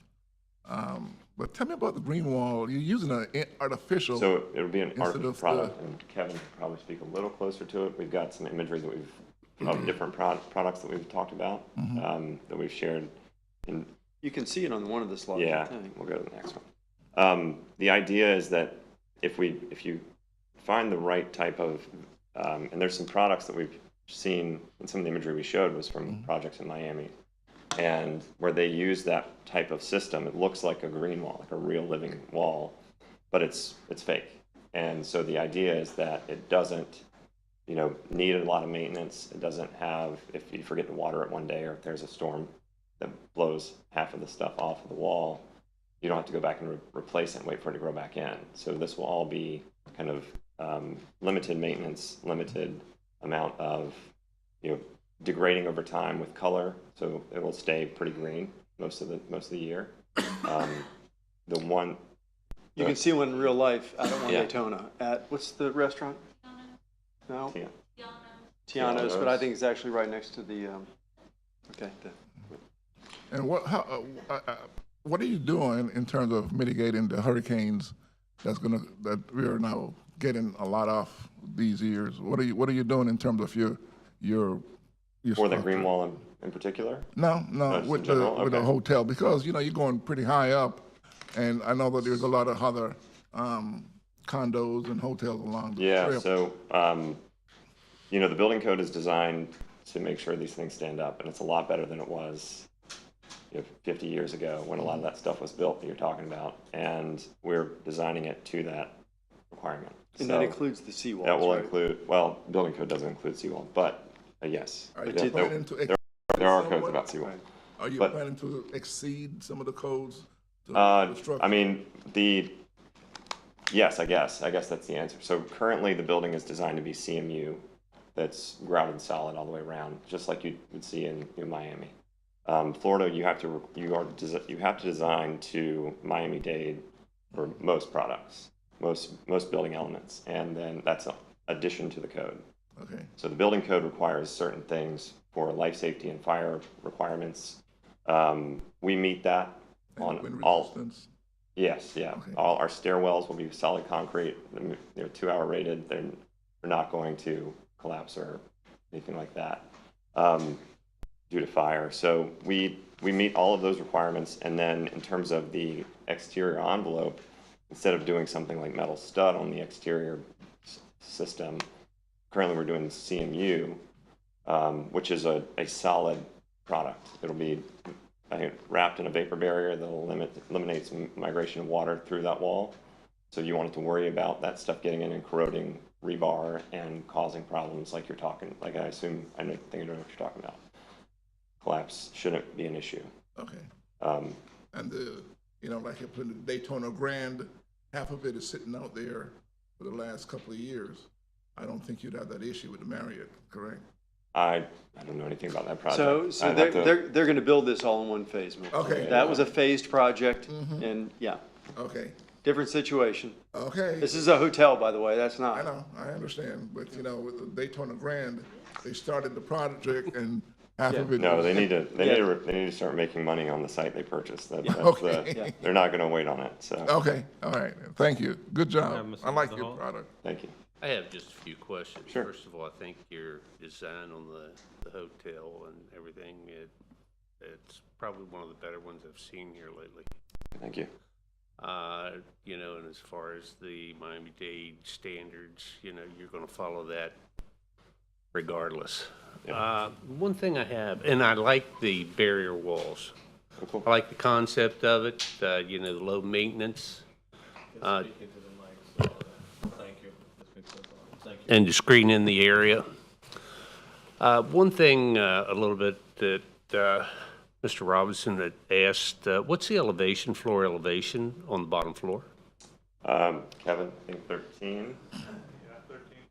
Speaker 8: But tell me about the green wall. You're using an artificial.
Speaker 9: So it'll be an
Speaker 8: Instead
Speaker 9: artificial
Speaker 8: of the-
Speaker 9: product, and Kevin could probably speak a little closer to it. We've got some imagery that of different products that we've talked about, that we've shared. And
Speaker 3: You can see it on one of the slides. I
Speaker 9: yeah,
Speaker 3: think.
Speaker 9: we'll go to the next one. The idea is that if you find the right type of, and there's some products that we've seen, and some of the imagery we showed was from projects in Miami, and where they use that type of system, it looks like a green wall, like a real living wall, but it's fake. And so the idea is that it doesn't, need a lot of maintenance. It doesn't have, if you forget to water it one day, or if there's a storm that blows half of the stuff off of the wall, you don't have to go back and replace it and wait for it to grow back in. So this will all be kind of limited maintenance, limited amount of, degrading over time with color. So it will stay pretty green most of the year.
Speaker 3: You can see one in real life out at
Speaker 9: Yeah.
Speaker 3: Daytona. At, what's the restaurant? No?
Speaker 9: Yeah.
Speaker 3: Tiano's, but I
Speaker 9: Tiano's.
Speaker 3: think it's actually right next to the, okay.
Speaker 8: And what are you doing in terms of mitigating the hurricanes that we are now getting a lot of these years? What are you doing in terms of your
Speaker 9: For the
Speaker 8: structure?
Speaker 9: green wall in particular?
Speaker 8: No,
Speaker 9: just
Speaker 8: with
Speaker 9: in
Speaker 8: the
Speaker 9: general?
Speaker 8: with the
Speaker 9: Okay.
Speaker 8: hotel, because you're going pretty high up, and I know that there's a lot of other condos and hotels along the
Speaker 9: Yeah,
Speaker 8: trail.
Speaker 9: so, the building code is designed to make sure these things stand up, and it's a lot better than it was 50 years ago when a lot of that stuff was built that you're talking about, and we're designing it to that requirement.
Speaker 3: And that
Speaker 9: So
Speaker 3: includes the seawalls,
Speaker 9: that will
Speaker 3: right?
Speaker 9: include, well, building code doesn't include seawall, but yes.
Speaker 8: Are you
Speaker 9: There-
Speaker 8: planning to exceed
Speaker 9: there are codes
Speaker 8: somewhat?
Speaker 9: about seawall.
Speaker 8: Are you
Speaker 9: But-
Speaker 8: planning to exceed some of the codes? to
Speaker 9: I
Speaker 8: construction?
Speaker 9: mean, yes, I guess that's the answer. So currently, the building is designed to be CMU, that's grouted solid all the way around, just like you would see in Miami. Florida, you have to design to Miami-Dade for most products, most building elements, and then that's an addition to the code.
Speaker 8: Okay,
Speaker 9: So the building code requires certain things for life safety and fire requirements. We meet that on
Speaker 8: and wind
Speaker 9: all.
Speaker 8: resistance?
Speaker 9: Yes, yeah.
Speaker 8: Okay.
Speaker 9: All our stairwells will be solid concrete. They're 2-hour rated. They're not going to collapse or anything like that due to fire. So we meet all of those requirements. And then in terms of the exterior envelope, instead of doing something like metal stud on the exterior system, currently we're doing CMU, which is a solid product. It'll be wrapped in a vapor barrier that eliminates migration of water through that wall. So you want it to worry about that stuff getting in and corroding rebar and causing problems like you're talking, like I think I know what you're talking about. Collapse shouldn't be an issue.
Speaker 8: Okay.
Speaker 9: Um,
Speaker 8: And like up in the Daytona Grand, half of it is sitting out there for the last couple of years. I don't think you'd have that issue with the Marriott, correct?
Speaker 9: I don't know anything about that project.
Speaker 3: So
Speaker 9: I'd have to-
Speaker 3: they're going to build this all in one phase, Mayor.
Speaker 8: Okay.
Speaker 3: That was a phased project, and yeah,
Speaker 8: Okay,
Speaker 3: different situation.
Speaker 8: okay.
Speaker 3: This is a hotel, by the way, that's
Speaker 8: I
Speaker 3: not.
Speaker 8: know, I understand, but with the Daytona Grand, they started the project and half of it.
Speaker 9: No, they need
Speaker 3: Yeah.
Speaker 9: to start making money on the site they purchased. That's
Speaker 8: Okay.
Speaker 3: Yeah.
Speaker 9: they're not going to wait on it. So
Speaker 8: Okay, all right, thank you, good job.
Speaker 1: Mr.
Speaker 8: I like
Speaker 1: Mr.
Speaker 8: your
Speaker 1: Hall?
Speaker 8: product.
Speaker 9: thank you.
Speaker 10: I have just a few questions.
Speaker 9: Sure.
Speaker 10: First of all, I think your design on the hotel and everything, it's probably one of the better ones I've seen here lately.
Speaker 9: Thank you.
Speaker 10: And as far as the Miami-Dade standards, you're going to follow that regardless.
Speaker 9: Yeah.
Speaker 10: One thing I have, and I like the barrier walls.
Speaker 9: Cool.
Speaker 10: I like the concept of it, the low maintenance.
Speaker 1: Thank you. Thank you.
Speaker 10: And to screen in the area. One thing, a little bit that Mr. Robinson had asked, what's the elevation, floor elevation on the bottom floor?
Speaker 9: Kevin, I think 13.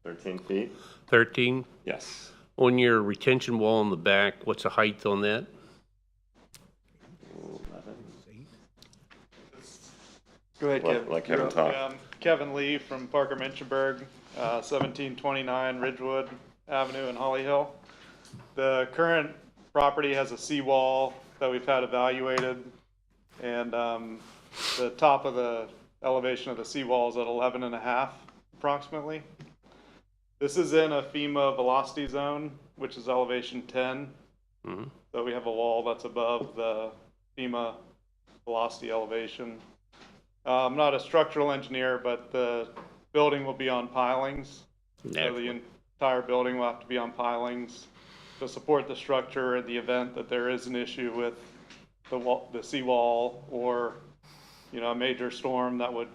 Speaker 9: 13 feet.
Speaker 10: 13?
Speaker 9: Yes.
Speaker 10: On your retention wall in the back, what's the height on that?
Speaker 9: 11.
Speaker 3: Go ahead, Kevin.
Speaker 9: Let Kevin
Speaker 3: You're up.
Speaker 9: talk.
Speaker 11: Yeah, I'm Kevin Lee from Parker Menschenberg, 1729 Ridgewood Avenue in Holly Hill. The current property has a seawall that we've had evaluated, and the top of the elevation of the seawall is at 11.5 approximately. This is in a FEMA velocity zone, which is elevation 10. So we have a wall that's above the FEMA velocity elevation. I'm not a structural engineer, but the building will be on pilings. So the entire building will have to be on pilings to support the structure in the event that there is an issue with the seawall or, a major storm that would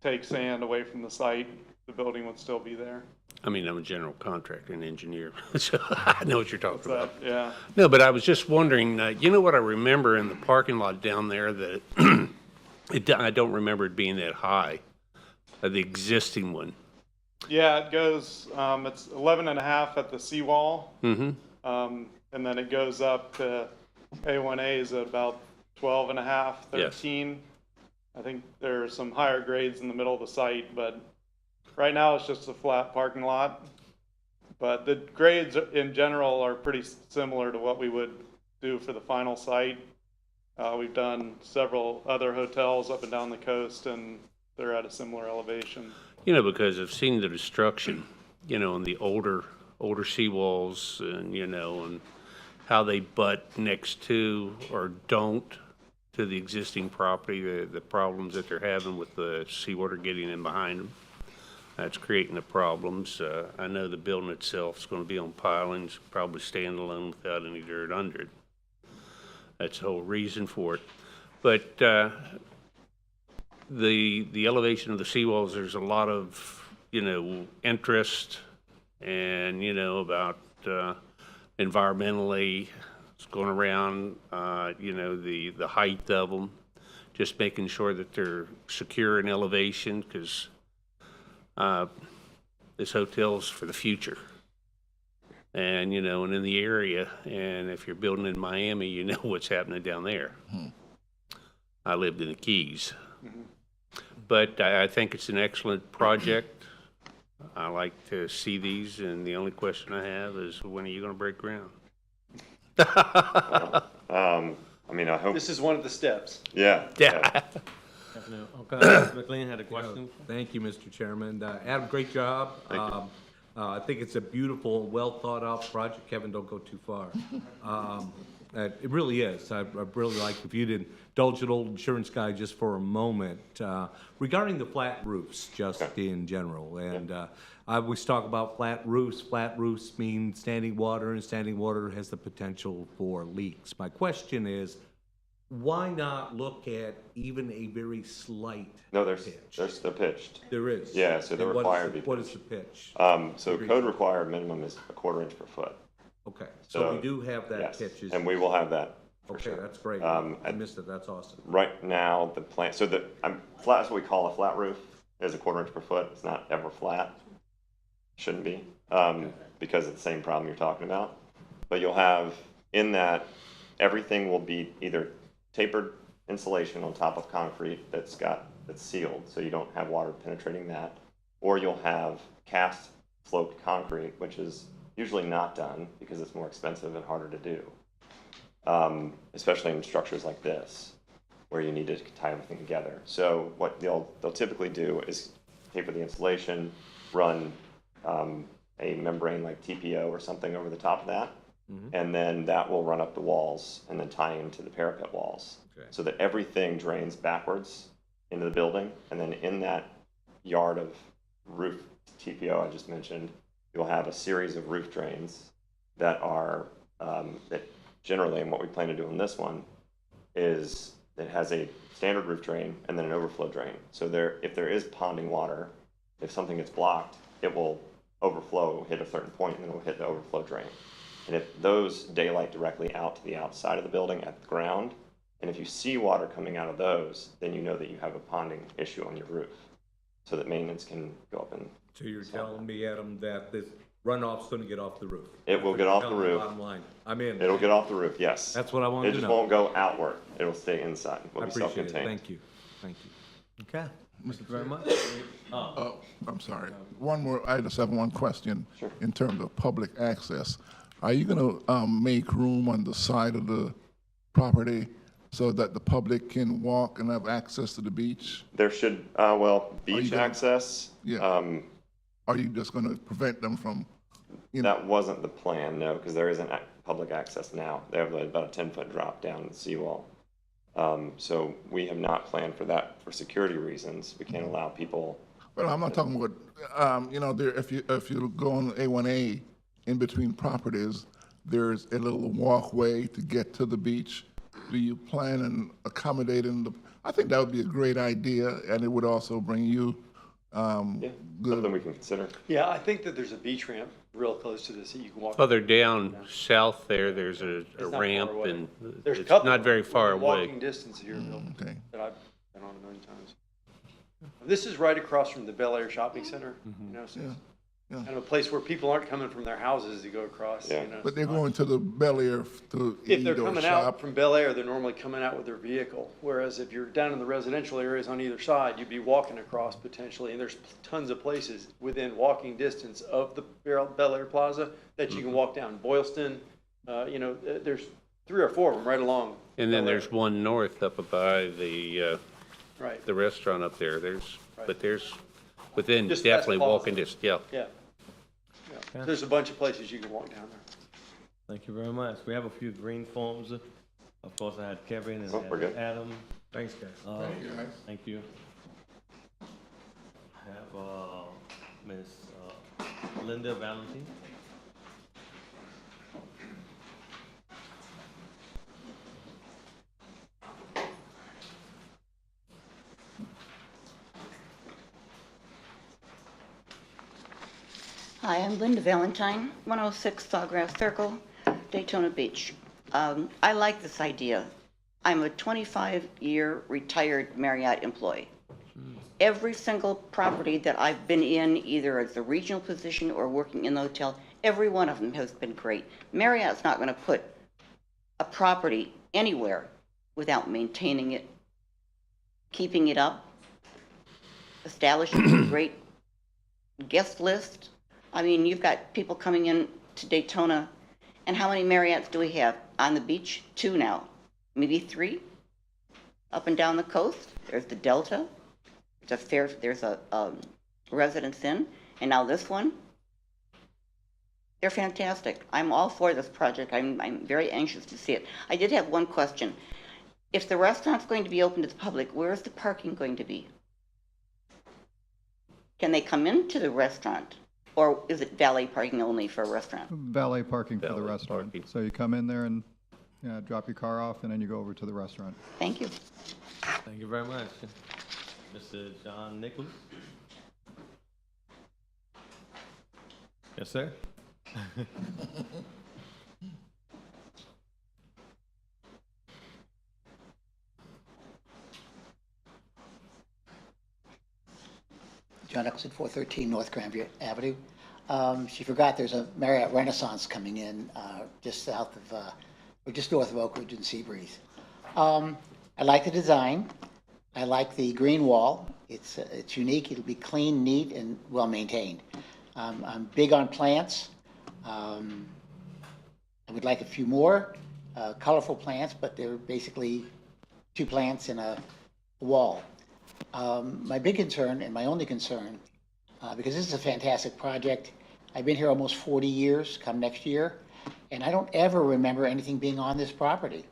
Speaker 11: take sand away from the site. The building would still be there.
Speaker 10: I mean, I'm a general contractor and engineer, so I know what you're talking about.
Speaker 11: Yeah.
Speaker 10: No, but I was just wondering, what I remember in the parking lot down there that I don't remember it being that high, the existing one.
Speaker 11: Yeah, it goes, it's 11.5 at the seawall.
Speaker 10: Mm-hmm.
Speaker 11: And then it goes up to A1A is at about 12.5,
Speaker 10: Yes.
Speaker 11: 13. I think there are some higher grades in the middle of the site, but right now it's just a flat parking lot. But the grades in general are pretty similar to what we would do for the final site. We've done several other hotels up and down the coast, and they're at a similar elevation.
Speaker 10: Because I've seen the destruction, on the older seawalls and how they butt next to or don't to the existing property, the problems that they're having with the seawater getting in behind them. That's creating the problems. I know the building itself is going to be on pilings, probably standalone without any dirt under it. That's the whole reason for it. But the elevation of the seawalls, there's a lot of you know, interest and, you know, about environmentally, it's going around, you know, the height of them, just making sure that they're secure in elevation, because this hotel's for the future. And, you know, and in the area, and if you're building in Miami, you know what's happening down there. I lived in the Keys. But I think it's an excellent project. I like to see these, and the only question I have is, when are you going to break ground?
Speaker 9: I mean, I hope,
Speaker 3: This is one of the steps.
Speaker 9: yeah.
Speaker 10: Yeah.
Speaker 1: Definitely. Okay, Mr. McLean had a question.
Speaker 6: Thank you, Mr. Chairman. Adam, great job. I think it's a beautiful, well-thought-out project. Kevin, don't go too far. It really is. I really like, if you'd indulge an old insurance guy just for a moment, regarding the flat roofs, just in general. And I always talk about flat roofs. Flat roofs mean standing water, and standing water has the potential for leaks. My question is, why not look at even a very slight
Speaker 9: No,
Speaker 6: pitch?
Speaker 9: they're pitched.
Speaker 6: There is.
Speaker 9: Yeah, so they're
Speaker 6: And what is
Speaker 9: required
Speaker 6: the-
Speaker 9: to be
Speaker 6: What is the pitch?
Speaker 9: So code required minimum is a 1/4 inch per foot.
Speaker 6: Okay, so
Speaker 9: So,
Speaker 6: we do have that
Speaker 9: Yes,
Speaker 6: pitch.
Speaker 9: and we will have that for
Speaker 6: Okay,
Speaker 9: sure.
Speaker 6: that's great.
Speaker 9: Um,
Speaker 6: I missed it, that's awesome.
Speaker 9: Right now, the plan, so the, flat is what we call a flat roof, is a 1/4 inch per foot. It's not ever flat. Shouldn't be, because of the same problem you're talking about. But you'll have, in that, everything will be either tapered insulation on top of concrete that's sealed, so you don't have water penetrating that, or you'll have cast sloped concrete, which is usually not done because it's more expensive and harder to do, especially in structures like this, where you need to tie everything together. So what they'll typically do is taper the insulation, run a membrane like TPO or something over the top of that, and then that will run up the walls and then tie into the parapet walls, so that everything drains backwards into the building. And then in that yard of roof TPO I just mentioned, you'll have a series of roof drains that are, that generally, and what we plan to do on this one, is it has a standard roof drain and then an overflow drain. So if there is ponding water, if something gets blocked, it will overflow, hit a certain point, and then it will hit the overflow drain. And if those daylight directly out to the outside of the building at the ground, and if you see water coming out of those, then you know that you have a ponding issue on your roof, so that maintenance can go up and.
Speaker 6: So you're telling me, Adam, that this runoff's gonna get off the roof?
Speaker 9: It will get off the
Speaker 6: Tell me
Speaker 9: roof.
Speaker 6: Bottom line, I'm in.
Speaker 9: It'll get off the roof, yes.
Speaker 6: That's what I wanted
Speaker 9: It
Speaker 6: to
Speaker 9: just
Speaker 6: know.
Speaker 9: won't go outward. It'll stay inside.
Speaker 6: I
Speaker 9: Will be
Speaker 6: appreciate it,
Speaker 9: self-contained.
Speaker 6: thank you, thank you.
Speaker 1: Okay, thank you very much.
Speaker 8: Oh, I'm sorry. One more, I just have one question.
Speaker 9: Sure.
Speaker 8: In terms of public access, are you gonna make room on the side of the property so that the public can walk and have access to the beach?
Speaker 9: There should, beach
Speaker 8: gonna-
Speaker 9: access,
Speaker 8: Yeah. Are you just gonna prevent them from,
Speaker 9: that wasn't the plan, no, because there isn't public access now. They have about a 10-foot drop down the seawall. So we have not planned for that for security reasons. We can't allow people.
Speaker 8: well, I'm not talking about, there, if you go on A1A, in between properties, there's a little walkway to get to the beach. Do you plan on accommodating I think that would be a great idea, and it would also bring you,
Speaker 9: Yeah,
Speaker 8: good.
Speaker 9: something we can consider.
Speaker 3: Yeah, I think that there's a beach ramp real close to this that you can walk.
Speaker 10: Further down south there's a
Speaker 3: It's not far
Speaker 10: ramp,
Speaker 3: away.
Speaker 10: and
Speaker 3: There's a
Speaker 10: it's
Speaker 3: couple
Speaker 10: not very far
Speaker 3: within
Speaker 10: away.
Speaker 3: Walking distance of your building
Speaker 8: Okay.
Speaker 3: that I've been on a million times. This is right across from the Bel Air Shopping Center, so it's
Speaker 8: Yeah.
Speaker 3: kind of a place where people aren't coming from their houses to go across,
Speaker 9: Yeah.
Speaker 8: But they're going to the Bel Air to
Speaker 3: If
Speaker 8: eat
Speaker 3: they're
Speaker 8: or
Speaker 3: coming out
Speaker 8: shop.
Speaker 3: from Bel Air, they're normally coming out with their vehicle. Whereas if you're down in the residential areas on either side, you'd be walking across potentially. And there's tons of places within walking distance of the Bel Air Plaza that you can walk down. Boylston, there's 3 or 4 of them right along.
Speaker 10: And then
Speaker 3: Bel Air.
Speaker 10: there's one north up by
Speaker 3: Right,
Speaker 10: the restaurant up there.
Speaker 3: Right.
Speaker 10: But there's within
Speaker 3: Just past
Speaker 10: definitely
Speaker 3: the plaza.
Speaker 10: walking distance, yeah.
Speaker 3: yeah. There's a bunch of places you can walk down there.
Speaker 1: Thank you very much. We have a few green forms. Of course, I had Kevin and
Speaker 9: Oh, we're good.
Speaker 1: Adam.
Speaker 6: Thanks, guys.
Speaker 8: Thank you, guys.
Speaker 1: Thank you. I have Miss Linda Valentine.
Speaker 12: And Linda Valentine, 106 Sawgrass Circle, Daytona Beach. I like this idea. I'm a 25-year retired Marriott employee. Every single property that I've been in, either as a regional position or working in the hotel, every one of them has been great. Marriott's not going to put a property anywhere without maintaining it, keeping it up, establishing a great guest list. I mean, you've got people coming in to Daytona, and how many Marriotts do we have on the beach? 2 now, maybe 3 up and down the coast. There's the Delta. There's a Residence Inn, and now this one. They're fantastic. I'm all for this project. I'm very anxious to see it. I did have one question. If the restaurant's going to be open to the public, where is the parking going to be? Can they come into the restaurant, or is it valet parking only for a restaurant?
Speaker 13: Valet parking for the
Speaker 10: Valet
Speaker 13: restaurant.
Speaker 10: parking.
Speaker 13: So you come in there and drop your car off, and then you go over to the restaurant.
Speaker 12: Thank you.
Speaker 1: Thank you very much. Mr. John Nicholas? Yes, sir?
Speaker 5: John Nicholson, 413 North Grandview Avenue. She forgot there's a Marriott Renaissance coming in just south of, or just north of Oak Ridge and Seabreeze. I like the design. I like the green wall. It's unique. It'll be clean, neat, and well maintained. I'm big on plants. I would like a few more colorful plants, but they're basically 2 plants in a wall. My big concern, and my only concern, because this is a fantastic project, I've been here almost 40 years, come next year, and I don't ever remember anything being on this property.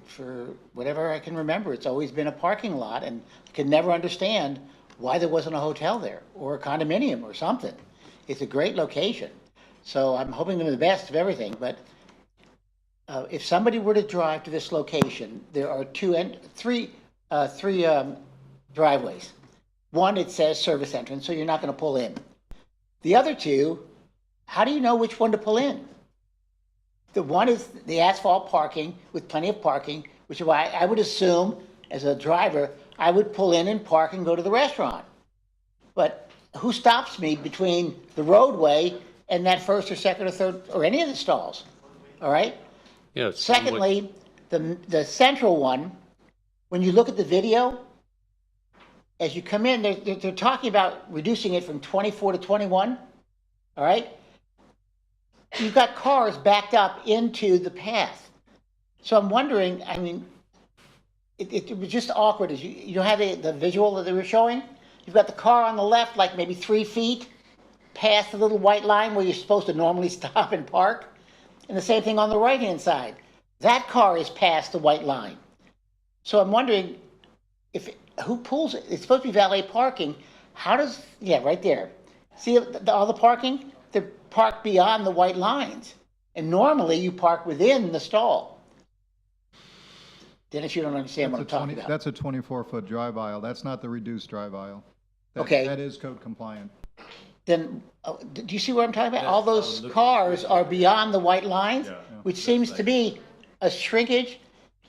Speaker 5: For whatever I can remember, it's always been a parking lot, and I could never understand why there wasn't a hotel there, or a condominium or something. It's a great location. So I'm hoping for the best of everything, but if somebody were to drive to this location, there are three driveways. One, it says service entrance, so you're not going to pull in. The other 2, how do you know which one to pull in? The one is the asphalt parking with plenty of parking, which is why I would assume, as a driver, I would pull in and park and go to the restaurant. But who stops me between the roadway and that first or second or third, or any of the stalls? All right?
Speaker 10: Yeah. it's somewhat-
Speaker 5: Secondly, the central one, when you look at the video, as you come in, they're talking about reducing it from 24 to 21, all right? You've got cars backed up into the path. So I'm wondering, I mean, it was just awkward. As you don't have the visual that they were showing? You've got the car on the left, like maybe 3 feet past the little white line where you're supposed to normally stop and park. And the same thing on the right-hand side. That car is past the white line. So I'm wondering who pulls it? It's supposed to be valet parking. How does, right there. See all the parking? They're parked beyond the white lines. And normally you park within the stall. Dennis, you don't understand what I'm talking about.
Speaker 13: That's a 24-foot drive aisle. That's not the reduced drive aisle.
Speaker 5: Okay.
Speaker 13: That is code compliant.
Speaker 5: Then, do you see what I'm talking about? All those cars are beyond the white lines, which seems to be a shrinkage.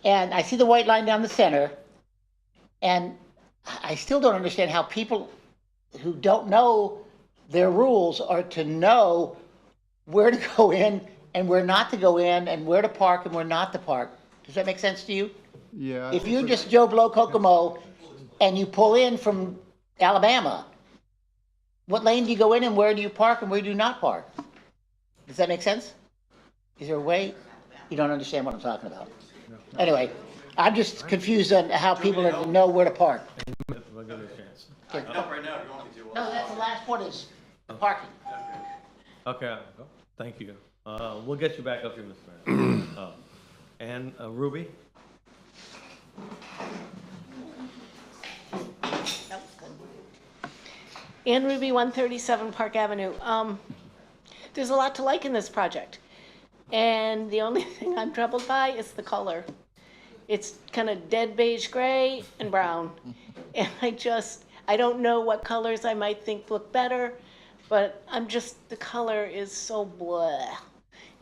Speaker 5: And I see the white line down the center. And I still don't understand how people who don't know their rules are to know where to go in and where not to go in, and where to park and where not to park. Does that make sense to you?
Speaker 13: Yeah.
Speaker 5: If you're just Joe Blow Kokomo and you pull in from Alabama, what lane do you go in and where do you park and where do you not park? Does that make sense? Is there a way? You don't understand what I'm talking about. Anyway, I'm just confused on how people are to know where to park.
Speaker 1: We'll give it a chance.
Speaker 3: Right now, if you want me to.
Speaker 5: No, that's the last one is parking.
Speaker 1: Okay, thank you. We'll get you back up here, Mr. Mayor. And Ruby?
Speaker 14: Ann Ruby, 137 Park Avenue. There's a lot to like in this project. And the only thing I'm troubled by is the color. It's kind of dead beige gray and brown. And I don't know what colors I might think look better. but the color is so blah.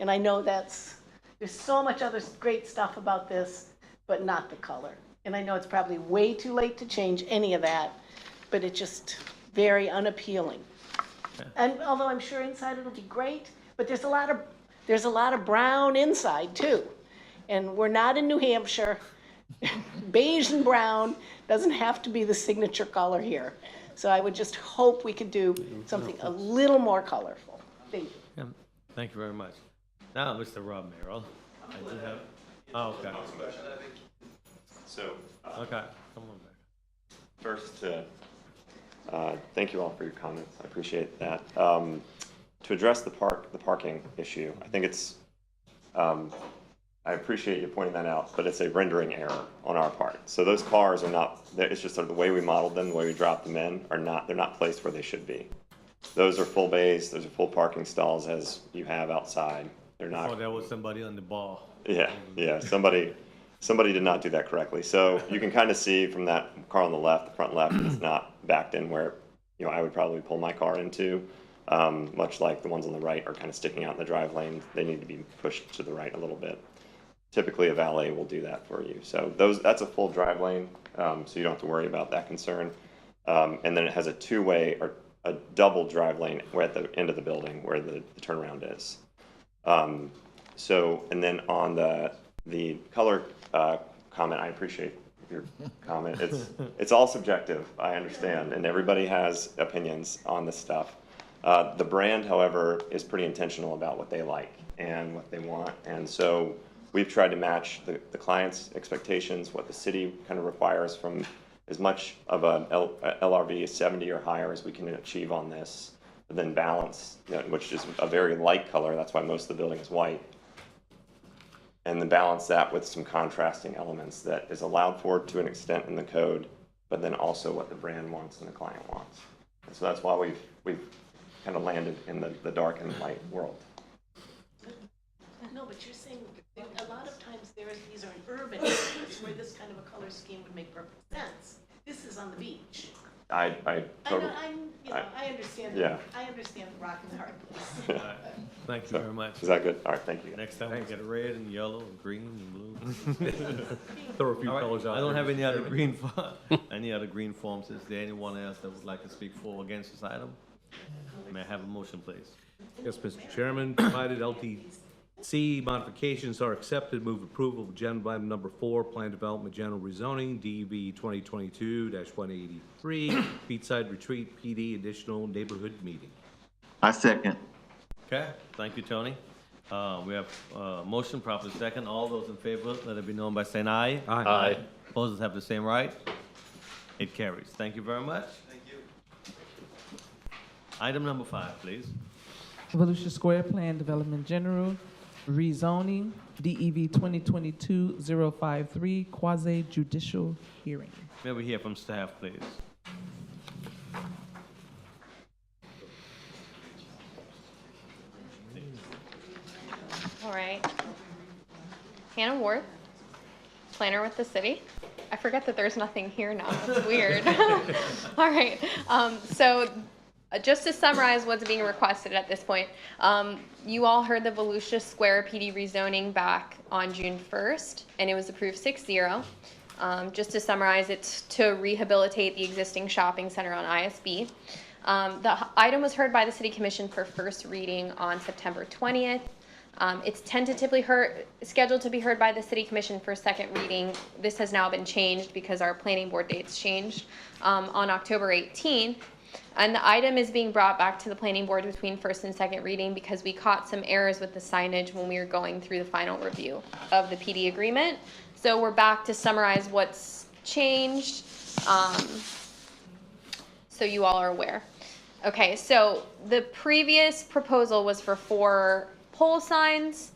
Speaker 14: And I know there's so much other great stuff about this, but not the color. And I know it's probably way too late to change any of that, but it's just very unappealing. And although I'm sure inside it'll be great, but there's a lot of brown inside too. And we're not in New Hampshire. Beige and brown doesn't have to be the signature color here. So I would just hope we could do something a little more colorful. Thank you.
Speaker 1: Yeah, thank you very much. Now, Mr. Rob Merrill. I do have, oh, okay.
Speaker 9: So,
Speaker 1: Okay, come on back.
Speaker 9: first, thank you all for your comments. I appreciate that. To address the parking issue, I think it's, I appreciate you pointing that out, but it's a rendering error on our part. So those cars are not, it's just sort of the way we modeled them, the way we dropped them in, they're not placed where they should be. Those are full bays, those are full parking stalls as you have outside. They're not.
Speaker 1: Oh, there was somebody on the ball.
Speaker 9: Yeah, somebody did not do that correctly. So you can kind of see from that car on the left, the front left, it's not backed in where, I would probably pull my car into. Much like the ones on the right are kind of sticking out in the drive lane. They need to be pushed to the right a little bit. Typically a valet will do that for you. So that's a full drive lane, so you don't have to worry about that concern. And then it has a two-way or a double drive lane at the end of the building where the turnaround is. And then on the color comment, I appreciate your comment. It's all subjective, I understand, and everybody has opinions on this stuff. The brand, however, is pretty intentional about what they like and what they want, and so we've tried to match the client's expectations, what the city kind of requires from as much of a LRV 70 or higher as we can achieve on this, but then balance, which is a very light color, that's why most of the building is white, and then balance that with some contrasting elements that is allowed for to an extent in the code, but then also what the brand wants and the client wants. And so that's why we've kind of landed in the dark and light world.
Speaker 14: No, but you're saying a lot of times these are in urban areas where this kind of a color scheme would make perfect sense. This is on the beach.
Speaker 9: I totally.
Speaker 14: I understand.
Speaker 9: Yeah.
Speaker 14: I understand the rock and the hard place.
Speaker 1: Thank you very much.
Speaker 9: Is that good? All right, thank you.
Speaker 1: Next time we get red and yellow and green and blue.
Speaker 6: Throw a few
Speaker 1: All right,
Speaker 6: colors out.
Speaker 1: I don't
Speaker 6: there.
Speaker 1: have any other green forms. Is there anyone else that would like to speak for or against this item? May I have a motion, please?
Speaker 6: Yes, Mr. Chairman, provided LTC modifications are accepted, move approval of agenda item number 4, Plan Development General Rezoning, DEV 2022-183, Beachside Retreat PD Additional Neighborhood Meeting.
Speaker 4: I second.
Speaker 1: Okay, thank you, Tony. We have motion, properly second. All those in favor, let it be known by saying aye.
Speaker 6: Aye.
Speaker 1: Opposers have the same right. It carries. Thank you very much. Thank you. Item number 5, please.
Speaker 2: Volusia Square Plan Development General, rezoning, DEV 2022-053, quasi judicial hearing.
Speaker 1: May we hear from staff, please?
Speaker 7: All right. Hannah Ward, planner with the city. I forget that there's nothing here now. That's weird. All right. Just to summarize what's being requested at this point, you all heard the Volusia Square PD rezoning back on June 1st, and it was approved 6-0. Just to summarize, it's to rehabilitate the existing shopping center on ISB. The item was heard by the City Commission for first reading on September 20th. It's tentatively scheduled to be heard by the City Commission for second reading. This has now been changed because our planning board dates changed on October 18th. And the item is being brought back to the planning board between first and second reading because we caught some errors with the signage when we were going through the final review of the PD agreement. So we're back to summarize what's changed, so you all are aware. Okay, so the previous proposal was for 4 pole signs.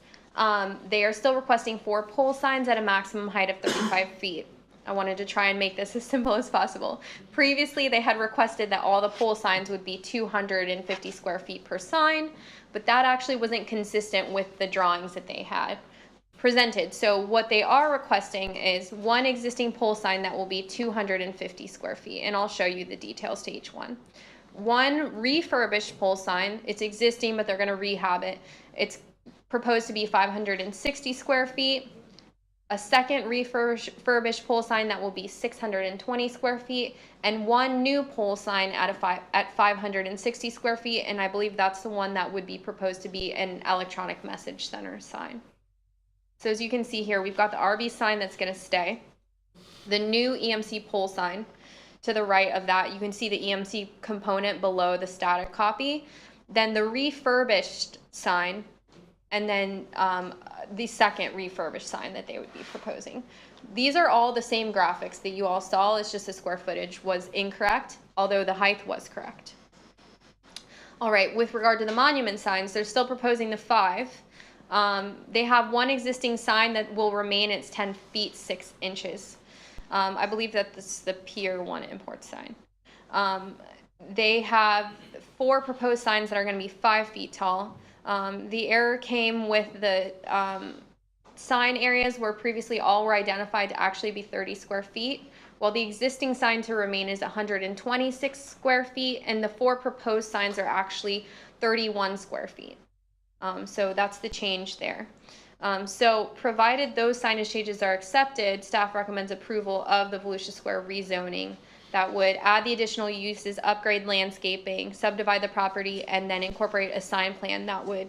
Speaker 7: They are still requesting 4 pole signs at a maximum height of 35 feet. I wanted to try and make this as simple as possible. Previously, they had requested that all the pole signs would be 250 square feet per sign, but that actually wasn't consistent with the drawings that they had presented. So what they are requesting is 1 existing pole sign that will be 250 square feet, and I'll show you the details to each one. one refurbished pole sign. It's existing, but they're going to rehab it. It's proposed to be 560 square feet. A second refurbished pole sign that will be 620 square feet, and one new pole sign at 560 square feet, and I believe that's the one that would be proposed to be an electronic message center sign. So as you can see here, we've got the RV sign that's going to stay, the new EMC pole sign. To the right of that, you can see the EMC component below the static copy, then the refurbished sign, and then the second refurbished sign that they would be proposing. These are all the same graphics that you all saw. It's just the square footage was incorrect, although the height was correct. All right, with regard to the monument signs, they're still proposing the 5. They have one existing sign that will remain. It's 10 feet 6 inches. I believe that this is the Pier 1 import sign. They have 4 proposed signs that are going to be 5 feet tall. The error came with the sign areas where previously all were identified to actually be 30 square feet, while the existing sign to remain is 126 square feet, and the 4 proposed signs are actually 31 square feet. So that's the change there. So provided those signage changes are accepted, staff recommends approval of the Volusia Square rezoning that would add the additional uses, upgrade landscaping, subdivide the property, and then incorporate a sign plan that would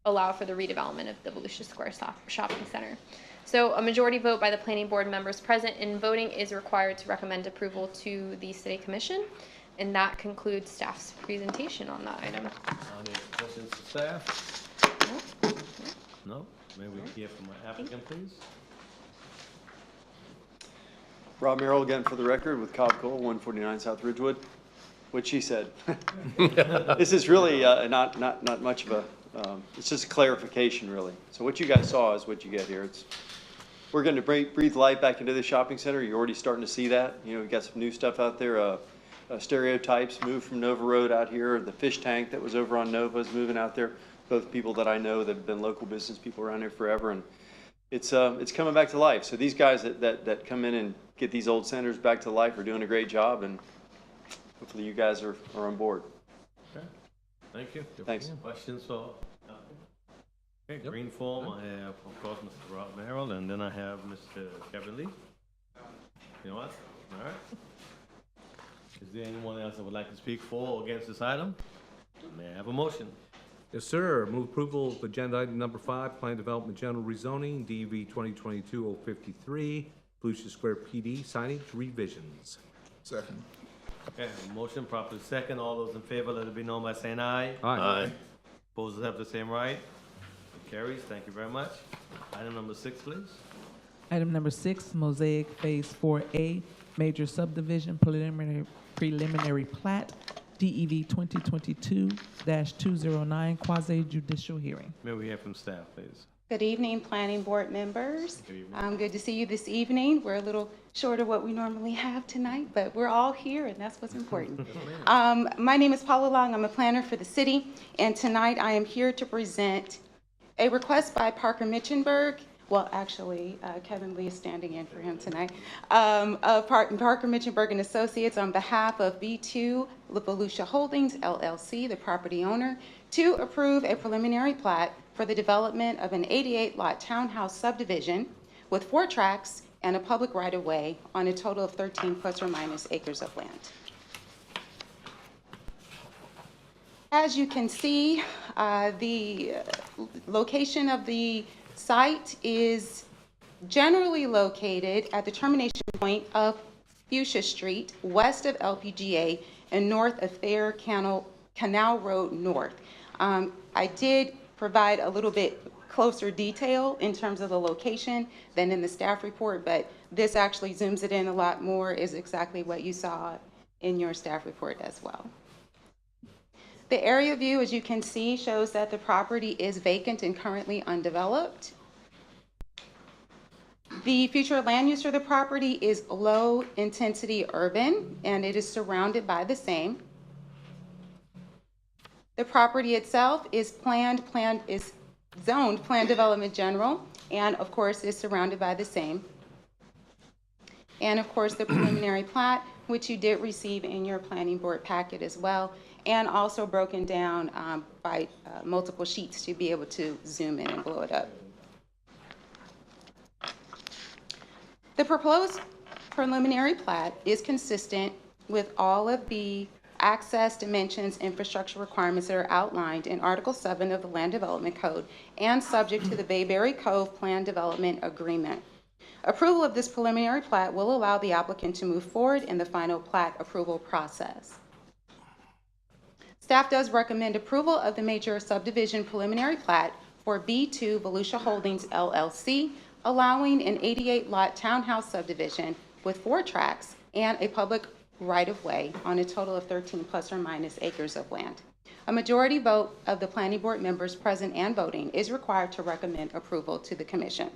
Speaker 7: allow for the redevelopment of the Volusia Square shopping center. So a majority vote by the planning board members present in voting is required to recommend approval to the city commission. And that concludes staff's presentation on that item.
Speaker 1: Any questions for staff? No? May we hear from our applicant, please?
Speaker 3: Rob Merrill again for the record with Cobb Cole, 149 South Ridgewood. What she said. This is really not much of a, it's just a clarification really. So what you guys saw is what you get here. We're going to breathe life back into the shopping center. You're already starting to see that. You know, we've got some new stuff out there. Stereotypes moved from Nova Road out here. The fish tank that was over on Nova is moving out there. Both people that I know that have been local business people around here forever, and it's coming back to life. So these guys that come in and get these old centers back to life are doing a great job, and hopefully you guys are on board.
Speaker 1: Okay. Thank you.
Speaker 3: Thanks.
Speaker 1: Questions for? Okay, green form, I have, of course, Mr. Rob Merrill, and then I have Mr. Kevin Lee. You know what? All right. Is there anyone else that would like to speak for or against this item? May I have a motion?
Speaker 6: Yes, sir. Move approval of agenda item number 5, Plan Development General Rezoning, DV 2022-053, Volusia Square PD signage revisions.
Speaker 8: Second.
Speaker 1: Okay, a motion properly second. All those in favor, let it be known by saying aye.
Speaker 6: Aye.
Speaker 1: Opposers have the same right. It carries. Thank you very much. Item number 6, please.
Speaker 2: Item number 6, Mosaic Phase 4A, Major Subdivision Preliminary Plat, DEV 2022-209, Quasi Judicial Hearing.
Speaker 1: May we hear from staff, please?
Speaker 15: Good evening, planning board members.
Speaker 1: Good evening.
Speaker 15: Good to see you this evening. We're a little short of what we normally have tonight, but we're all here, and that's what's important. My name is Paula Long. I'm a planner for the city, and tonight I am here to present a request by Parker Mitchenberg. Well, actually, Kevin Lee is standing in for him tonight. Parker Mitchenberg and Associates on behalf of B2 Volusia Holdings, LLC, the property owner, to approve a preliminary plat for the development of an 88-lot townhouse subdivision with 4 tracks and a public right-of-way on a total of 13 plus or minus acres of land. As you can see, the location of the site is generally located at the termination point of Fuchsia Street, west of LPGA and north of Thayer Canal Road North. I did provide a little bit closer detail in terms of the location than in the staff report, but this actually zooms it in a lot more, is exactly what you saw in your staff report as well. The area view, as you can see, shows that the property is vacant and currently undeveloped. The future land use for the property is low intensity urban, and it is surrounded by the same. The property itself is zoned Plan Development General, and of course is surrounded by the same. And of course, the preliminary plat which you did receive in your planning board packet as well, and also broken down by multiple sheets to be able to zoom in and blow it up. The proposed preliminary plat is consistent with all of the access, dimensions, infrastructure requirements that are outlined in Article 7 of the Land Development Code and subject to the Bayberry Cove Plan Development Agreement. Approval of this preliminary plat will allow the applicant to move forward in the final plat approval process. Staff does recommend approval of the major subdivision preliminary plat for B2 Volusia Holdings LLC, allowing an 88-lot townhouse subdivision with 4 tracts and a public right-of-way on a total of 13 plus or minus acres of land. A majority vote of the planning board members present and voting is required to recommend approval to the commission.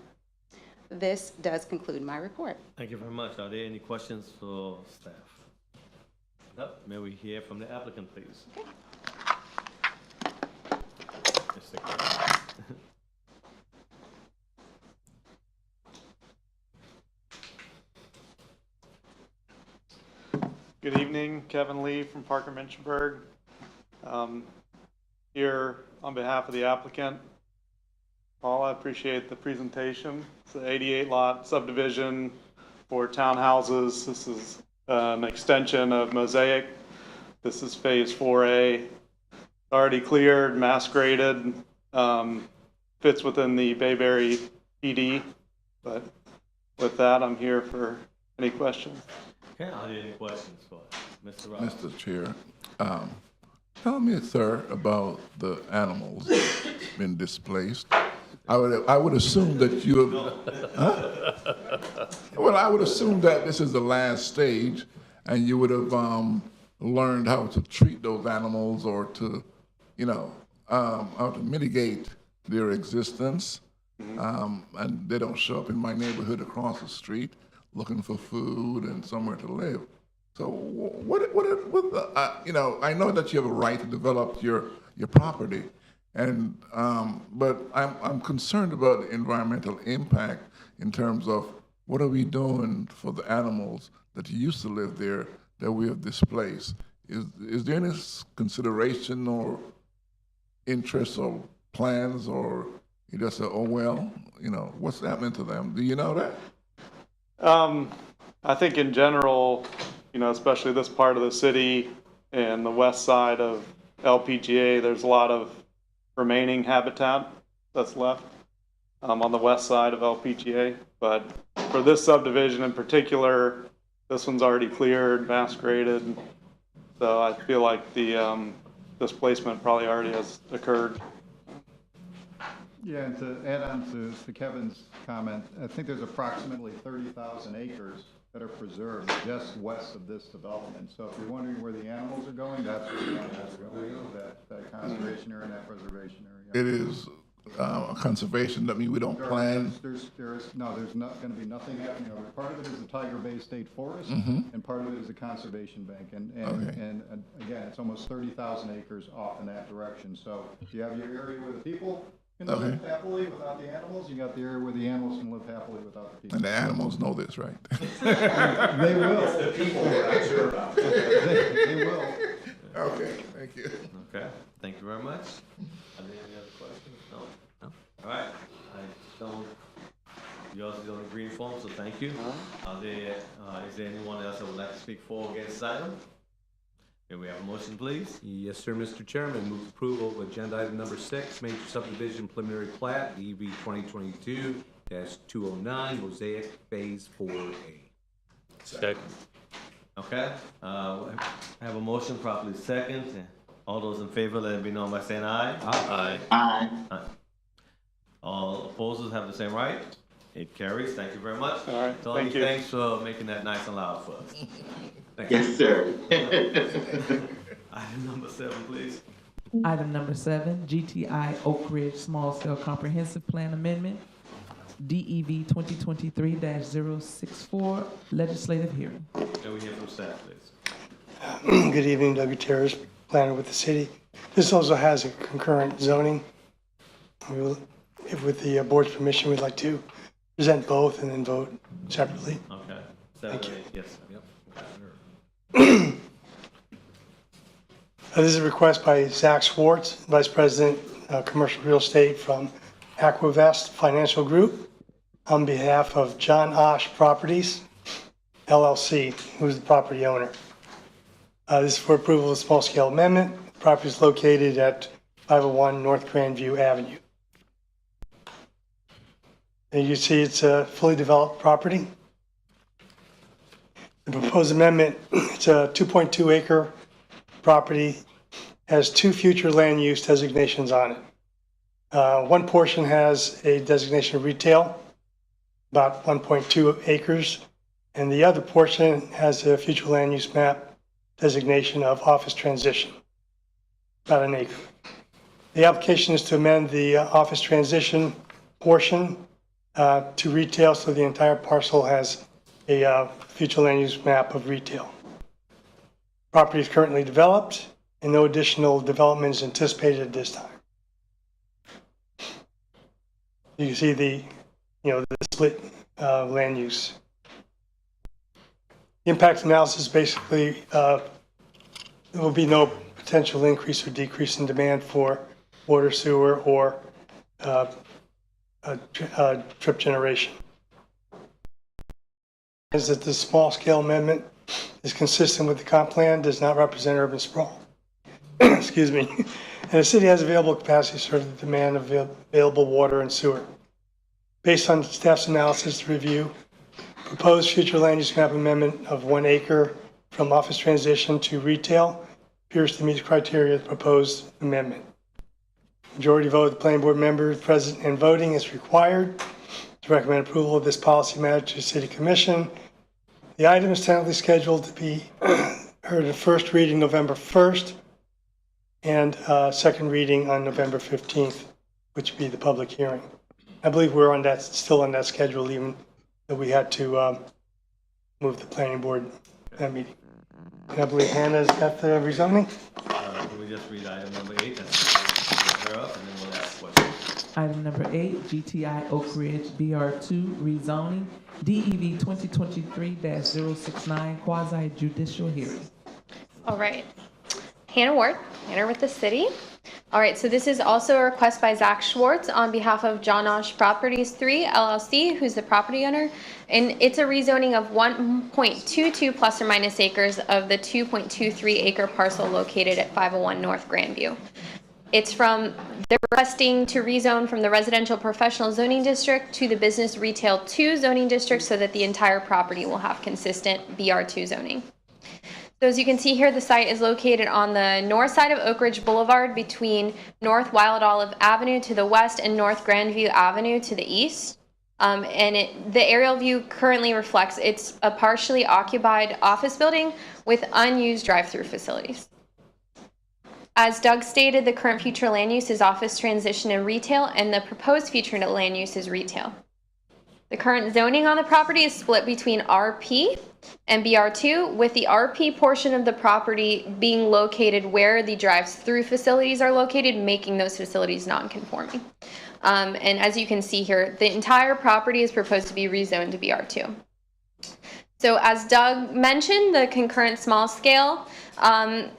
Speaker 15: This does conclude my report.
Speaker 1: Thank you very much. Are there any questions for staff? No? May we hear from the applicant, please?
Speaker 15: Okay.
Speaker 1: Mr. Clerk.
Speaker 11: Good evening, Kevin Lee from Parker Menschenberg. Here on behalf of the applicant. Paul, I appreciate the presentation. It's an 88-lot subdivision for townhouses. This is an extension of Mosaic. This is phase 4A. Already cleared, mass graded, fits within the Bayberry PD. But with that, I'm here for any questions.
Speaker 1: Okay, are there any questions for Mr. Ross?
Speaker 8: Mr. Chair, tell me, sir, about the animals that's been displaced. I would assume that you have, huh? Well, I would assume that this is the last stage, and you would have learned how to treat those animals or to, you know, how to mitigate their existence, and they don't show up in my neighborhood across the street looking for food and somewhere to live. So what you know, I know that you have a right to develop your property, and but I'm concerned about the environmental impact in terms of what are we doing for the animals that used to live there that we have displaced. Is there any consideration or interest or plans, or you just say, oh well, you know, what's happening to them? Do you know that?
Speaker 11: I think in general, you know, especially this part of the city and the west side of LPGA, there's a lot of remaining habitat that's left on the west side of LPGA. But for this subdivision in particular, this one's already cleared, mass graded. So I feel like the displacement probably already has occurred.
Speaker 13: Yeah, and to add on to Kevin's comment, I think there's approximately 30,000 acres that are preserved just west of this development. So if you're wondering where the animals are going, that's where the animals are going, that conservation area and that preservation area.
Speaker 8: It is a conservation. That means we don't plan.
Speaker 13: There's not going to be nothing happening. Part of it is the Tiger Bay State Forest, and part of it is the conservation bank. And again, it's almost 30,000 acres off in that direction. So you have your area where the people can live happily without the animals. You got the area where the animals can live happily without the people.
Speaker 8: And the animals know this, right?
Speaker 13: They will.
Speaker 8: The people are not sure about it.
Speaker 13: They will.
Speaker 8: Okay, thank you.
Speaker 1: Okay, thank you very much. Are there any other questions? No? No? All right, you also don't agree in form, so thank you. Is there anyone else that would like to speak for or against this item? May we have a motion, please?
Speaker 6: Yes, sir, Mr. Chairman. Move approval of agenda item number 6, major subdivision preliminary plat, EV 2022-209, Mosaic Phase 4A.
Speaker 10: Second.
Speaker 1: Okay, I have a motion properly second. All those in favor, let it be known by saying aye.
Speaker 10: Aye.
Speaker 1: Aye. All opposers have the same right. It carries. Thank you very much.
Speaker 11: All right,
Speaker 1: Tony,
Speaker 11: thank you.
Speaker 1: thanks for making that nice and loud for us. Thank
Speaker 4: Yes, sir.
Speaker 1: Item number 7, please.
Speaker 2: Item number 7, GTI Oak Ridge Small Scale Comprehensive Plan Amendment, DEV 2023-064, legislative hearing.
Speaker 1: May we hear from staff, please?
Speaker 16: Good evening, Doug Gutierrez, planner with the city. This also has a concurrent zoning. If with the board's permission, we'd like to present both and then vote separately.
Speaker 1: Okay.
Speaker 16: Thank you.
Speaker 1: Yes, sir. Yep.
Speaker 16: This is a request by Zach Schwartz, Vice President, Commercial Real Estate from Aquavest Financial Group, on behalf of John Osh Properties, LLC, who's the property owner. This is for approval of a small-scale amendment. The property is located at 501 North Grandview Avenue. And you see it's a fully developed property. The proposed amendment, it's a 2.2 acre property, has 2 future land use designations on it. One portion has a designation of retail, about 1.2 acres, and the other portion has a future land use map designation of office transition, about 1 acre. The application is to amend the office transition portion to retail, so the entire parcel has a future land use map of retail. Property is currently developed, and no additional development is anticipated at this time. You can see the split land use. The impact analysis basically, there will be no potential increase or decrease in demand for water, sewer, or trip generation. Is that the small scale amendment is consistent with the comp plan, does not represent urban sprawl. Excuse me. And the city has available capacity to serve the demand of available water and sewer. Based on staff's analysis review, proposed future land use map amendment of 1 acre from office transition to retail appears to meet the criteria of the proposed amendment. Majority vote of the planning board members present and voting is required to recommend approval of this policy matter to the City Commission. The item is tentatively scheduled to be heard at first reading November 1st and second reading on November 15th, which would be the public hearing. I believe we're on that, still on that schedule, even though we had to move the planning board that meeting. And I believe Hannah's got the rezoning.
Speaker 1: Can we just read item number 8 and her up, and then we'll ask questions.
Speaker 2: Item number 8, GTI Oak Ridge BR2 rezoning, DEV 2023-069 quasi judicial hearing.
Speaker 7: All right. Hannah Ward, planner with the city. All right, so this is also a request by Zach Schwartz on behalf of John Osh Properties 3 LLC, who's the property owner. And it's a rezoning of 1.22 plus or minus acres of the 2.23 acre parcel located at 501 North Grandview. They're requesting to rezone from the residential professional zoning district to the business retail 2 zoning district so that the entire property will have consistent BR2 zoning. So as you can see here, the site is located on the north side of Oak Ridge Boulevard between North Wild Olive Avenue to the west and North Grandview Avenue to the east. The aerial view currently reflects it's a partially occupied office building with unused drive-through facilities. As Doug stated, the current future land use is office transition and retail, and the proposed future land use is retail. The current zoning on the property is split between RP and BR2, with the RP portion of the property being located where the drive-through facilities are located, making those facilities non-conforming. And as you can see here, the entire property is proposed to be rezoned to BR2. So as Doug mentioned, the concurrent small scale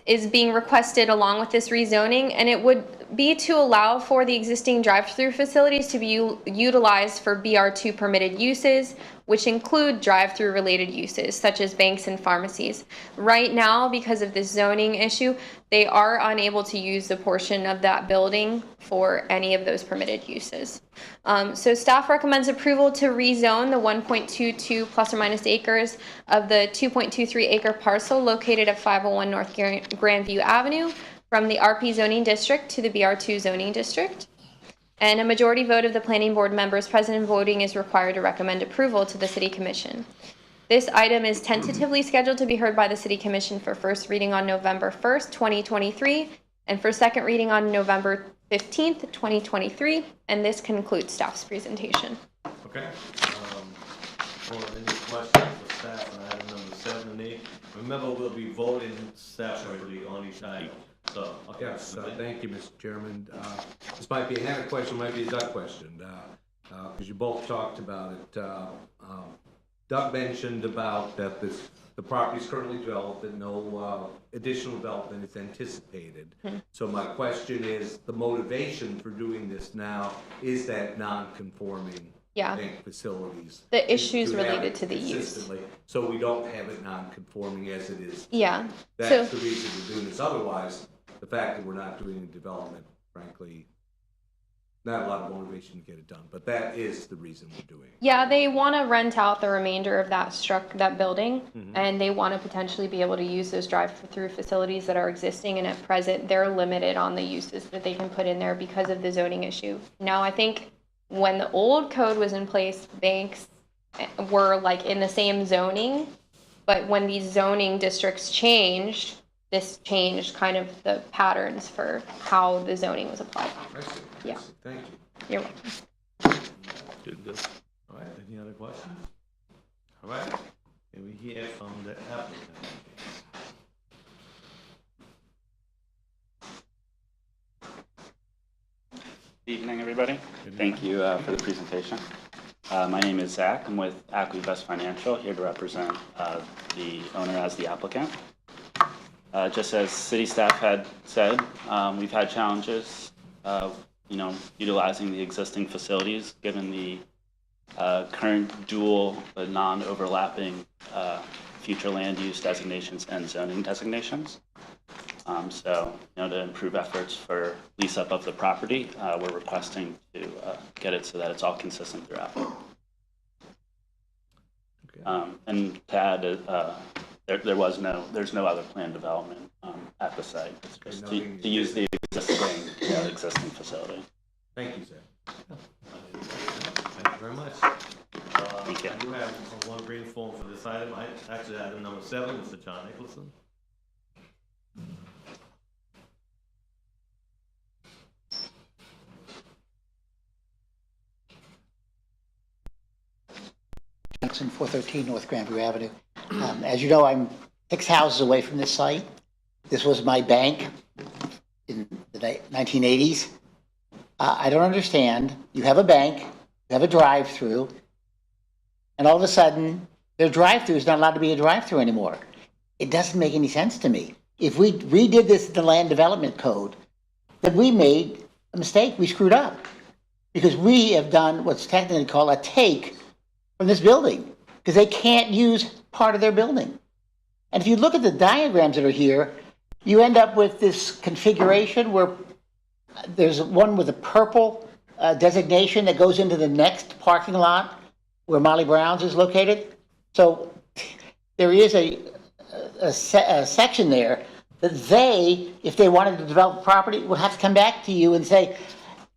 Speaker 7: is being requested along with this rezoning, and it would be to allow for the existing drive-through facilities to be utilized for BR2 permitted uses, which include drive-through related uses such as banks and pharmacies. Right now, because of this zoning issue, they are unable to use the portion of that building for any of those permitted uses. So staff recommends approval to rezone the 1.22 plus or minus acres of the 2.23 acre parcel located at 501 North Grandview Avenue from the RP zoning district to the BR2 zoning district. And a majority vote of the planning board members present and voting is required to recommend approval to the City Commission. This item is tentatively scheduled to be heard by the City Commission for first reading on November 1st, 2023, and for second reading on November 15th, 2023. And this concludes staff's presentation.
Speaker 1: Okay. Any questions for staff on item number 7 and 8? Remember, we'll be voting separately on each item. So, okay.
Speaker 6: Yes, thank you, Mr. Chairman. This might be a Hannah question, might be a Doug question, because you both talked about it. Doug mentioned about that the property is currently developed and no additional development is anticipated. So my question is, the motivation for doing this now is that non-conforming
Speaker 7: Yeah.
Speaker 6: bank facilities.
Speaker 7: The issues
Speaker 6: to have
Speaker 7: related
Speaker 6: it
Speaker 7: to the use.
Speaker 6: consistently, so we don't have it non-conforming as it is.
Speaker 7: Yeah.
Speaker 6: That's the reason we're doing this. Otherwise, the fact that we're not doing the development, frankly, not a lot of motivation to get it done, but that is the reason we're doing it.
Speaker 7: Yeah, they want to rent out the remainder of that building,
Speaker 6: Mhm.
Speaker 7: and they want to potentially be able to use those drive-through facilities that are existing, and at present, they're limited on the uses that they can put in there because of the zoning issue. Now, I think when the old code was in place, banks were like in the same zoning, but when these zoning districts changed, this changed kind of the patterns for how the zoning was applied.
Speaker 6: I see.
Speaker 7: Yeah.
Speaker 6: Thank you.
Speaker 7: You're welcome.
Speaker 10: Good.
Speaker 1: All right, any other questions? All right, can we hear from the applicant?
Speaker 17: Good evening, everybody. Thank you for the presentation. My name is Zach. I'm with AccuBest Financial, here to represent the owner as the applicant. Just as city staff had said, we've had challenges, utilizing the existing facilities, given the current dual but non-overlapping future land use designations and zoning designations. To improve efforts for lease up of the property, we're requesting to get it so that it's all consistent throughout. And to add, there's no other planned development at the site. It's just to use the existing facility.
Speaker 1: Thank you, sir. Thank you very much.
Speaker 17: Thank you.
Speaker 1: I do have one green form for this item. Actually, item number 7, Mr. John Nicholson.
Speaker 5: Jackson, 413 North Grandview Avenue. As you know, I'm 6 houses away from this site. This was my bank in the 1980s. I don't understand. You have a bank, you have a drive-through, and all of a sudden, their drive-through is not allowed to be a drive-through anymore. It doesn't make any sense to me. If we redid this in the land development code, then we made a mistake. We screwed up because we have done what's technically called a take from this building because they can't use part of their building. And if you look at the diagrams that are here, you end up with this configuration where there's one with a purple designation that goes into the next parking lot where Molly Brown's is located. So there is a section there that they, if they wanted to develop property, would have to come back to you and say,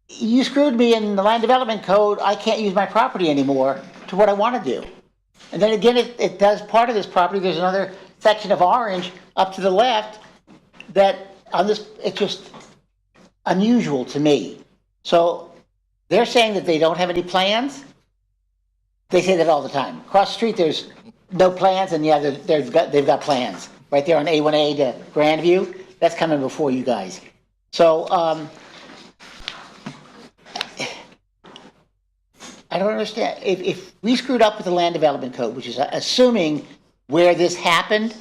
Speaker 5: you screwed me in the land development code, I can't use my property anymore to what I want to do. And then again, it does part of this property. There's another section of orange up to the left that on this, it's just unusual to me. So they're saying that they don't have any plans. They say that all the time. Across the street, there's no plans, and yeah, they've got plans right there on A1A to Grandview. That's coming before you guys. So I don't understand. If we screwed up with the land development code, which is assuming where this happened,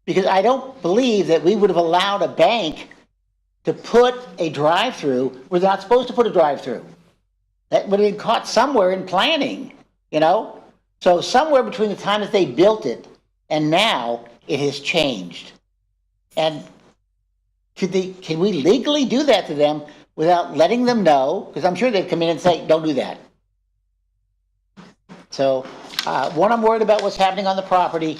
Speaker 5: because I don't believe that we would have allowed a bank to put a drive-through where they're not supposed to put a drive-through. That would have been caught somewhere in planning, you know? So somewhere between the time that they built it and now, it has changed. And can we legally do that to them without letting them know? Because I'm sure they'd come in and say, don't do that. So, one, I'm worried about what's happening on the property.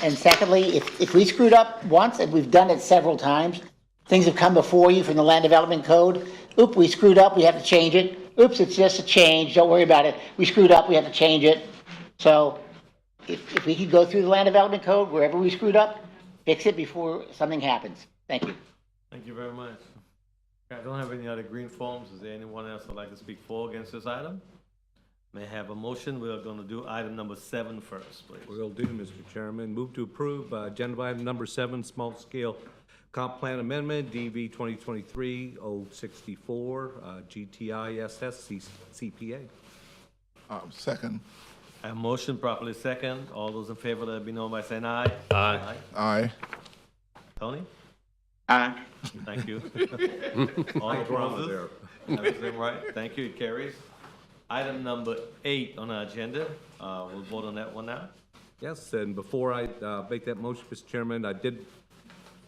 Speaker 5: And secondly, if we screwed up once, and we've done it several times, things have come before you from the land development code. Oop, we screwed up, we have to change it. Oops, it's just a change, don't worry about it. We screwed up, we have to change it. So, if we could go through the land development code, wherever we screwed up, fix it before something happens. Thank you.
Speaker 1: Thank you very much. I don't have any other green forms. Is there anyone else who'd like to speak for or against this item? May I have a motion? We are going to do item number 7 first, please.
Speaker 6: We'll do, Mr. Chairman. Move to approve agenda item number 7, small-scale comp plan amendment, DV 2023-064, GTISS CPA.
Speaker 8: Second.
Speaker 1: A motion properly second. All those in favor, let it be known by saying aye.
Speaker 10: Aye.
Speaker 8: Aye.
Speaker 1: Tony?
Speaker 4: Aye.
Speaker 1: Thank you. All
Speaker 6: Nice drama
Speaker 1: opposed?
Speaker 6: there.
Speaker 1: Everything right? Thank you, it carries. Item number 8 on our agenda, we'll vote on that one now.
Speaker 6: Yes, and before I make that motion, Mr. Chairman, I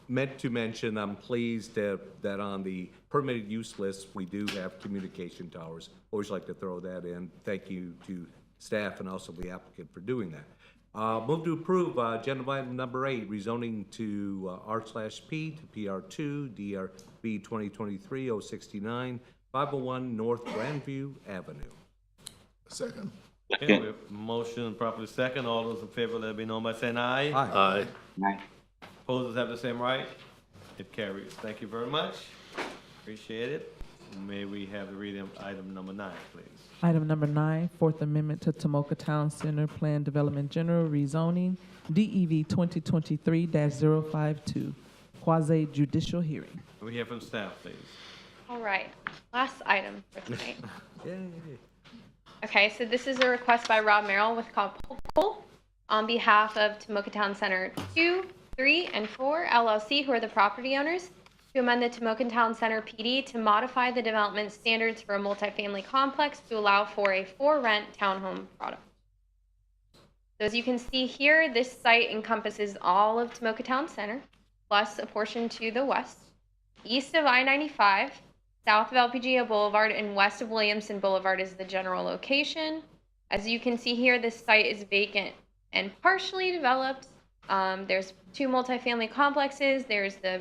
Speaker 6: meant to mention, I'm pleased that on the permitted use list, we do have communication towers. Always like to throw that in. Thank you to staff and also the applicant for doing that. Move to approve agenda item number 8, rezoning to R/P to PR2, DRB 2023-069, 501 North Grandview Avenue.
Speaker 8: Second.
Speaker 1: Okay, we have motion properly second. All those in favor, let it be known by saying aye.
Speaker 10: Aye.
Speaker 4: Aye.
Speaker 1: Opposers have the same right. It carries. Thank you very much. Appreciate it. May we have the reading of item number 9, please?
Speaker 2: Item number 9, Fourth Amendment to Tomoka Town Center Plan Development General rezoning, DEV 2023-052, quasi judicial hearing.
Speaker 1: Can we hear from staff, please?
Speaker 7: All right, last item for tonight.
Speaker 6: Yay.
Speaker 7: Okay, so this is a request by Rob Merrill with Cobb Cole on behalf of Tomoka Town Center 2, 3, and 4 LLC, who are the property owners, to amend the Tomoka Town Center PD to modify the development standards for a multifamily complex to allow for a for-rent townhome product. So as you can see here, this site encompasses all of Tomoka Town Center, plus a portion to the west, east of I-95, south of LPGA Boulevard, and west of Williamson Boulevard is the general location. As you can see here, this site is vacant and partially developed. There's 2 multifamily complexes. There's the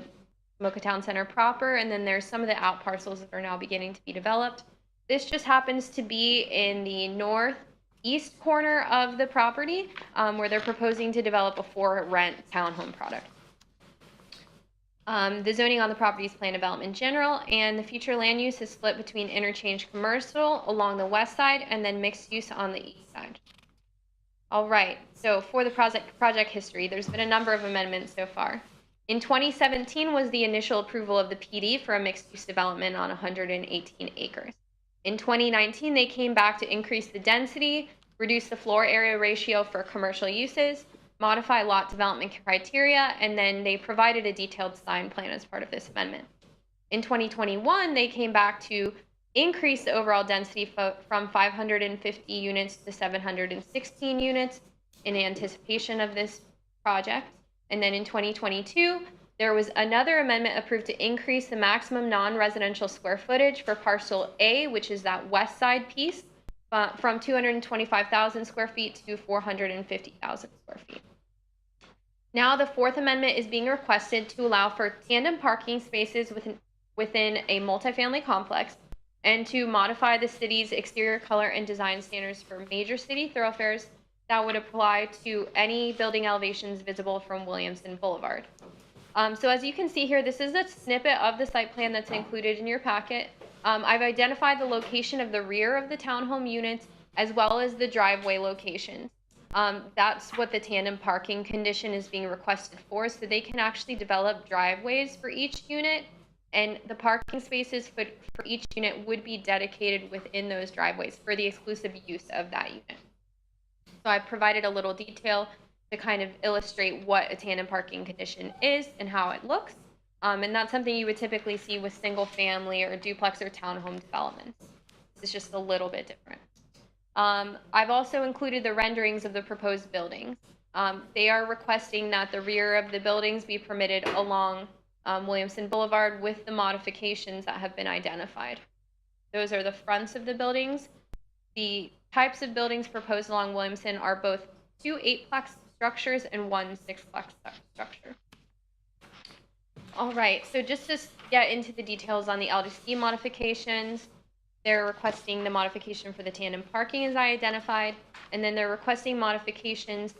Speaker 7: Tomoka Town Center proper, and then there's some of the out parcels that are now beginning to be developed. This just happens to be in the northeast corner of the property, where they're proposing to develop a for-rent townhome product. The zoning on the property is planned development general, and the future land use is split between interchange commercial along the west side and then mixed use on the east side. All right, so for the project history, there's been a number of amendments so far. In 2017 was the initial approval of the PD for a mixed-use development on 118 acres. In 2019, they came back to increase the density, reduce the floor area ratio for commercial uses, modify lot development criteria, and then they provided a detailed design plan as part of this amendment. In 2021, they came back to increase the overall density from 550 units to 716 units in anticipation of this project. And then in 2022, there was another amendment approved to increase the maximum non-residential square footage for parcel A, which is that west side piece, from 225,000 square feet to 450,000 square feet. Now the 4th Amendment is being requested to allow for tandem parking spaces within a multifamily complex and to modify the city's exterior color and design standards for major city thoroughfares that would apply to any building elevations visible from Williamson Boulevard. So as you can see here, this is a snippet of the site plan that's included in your packet. I've identified the location of the rear of the townhome units as well as the driveway locations. That's what the tandem parking condition is being requested for, so they can actually develop driveways for each unit, and the parking spaces for each unit would be dedicated within those driveways for the exclusive use of that unit. So I've provided a little detail to kind of illustrate what a tandem parking condition is and how it looks. And that's something you would typically see with single family or duplex or townhome developments. This is just a little bit different. I've also included the renderings of the proposed buildings. They are requesting that the rear of the buildings be permitted along Williamson Boulevard with the modifications that have been identified. Those are the fronts of the buildings. The types of buildings proposed along Williamson are both 2 8-plex structures and 1 6-plex structure. All right, so just to get into the details on the LDC modifications, they're requesting the modification for the tandem parking as I identified, and then they're requesting modifications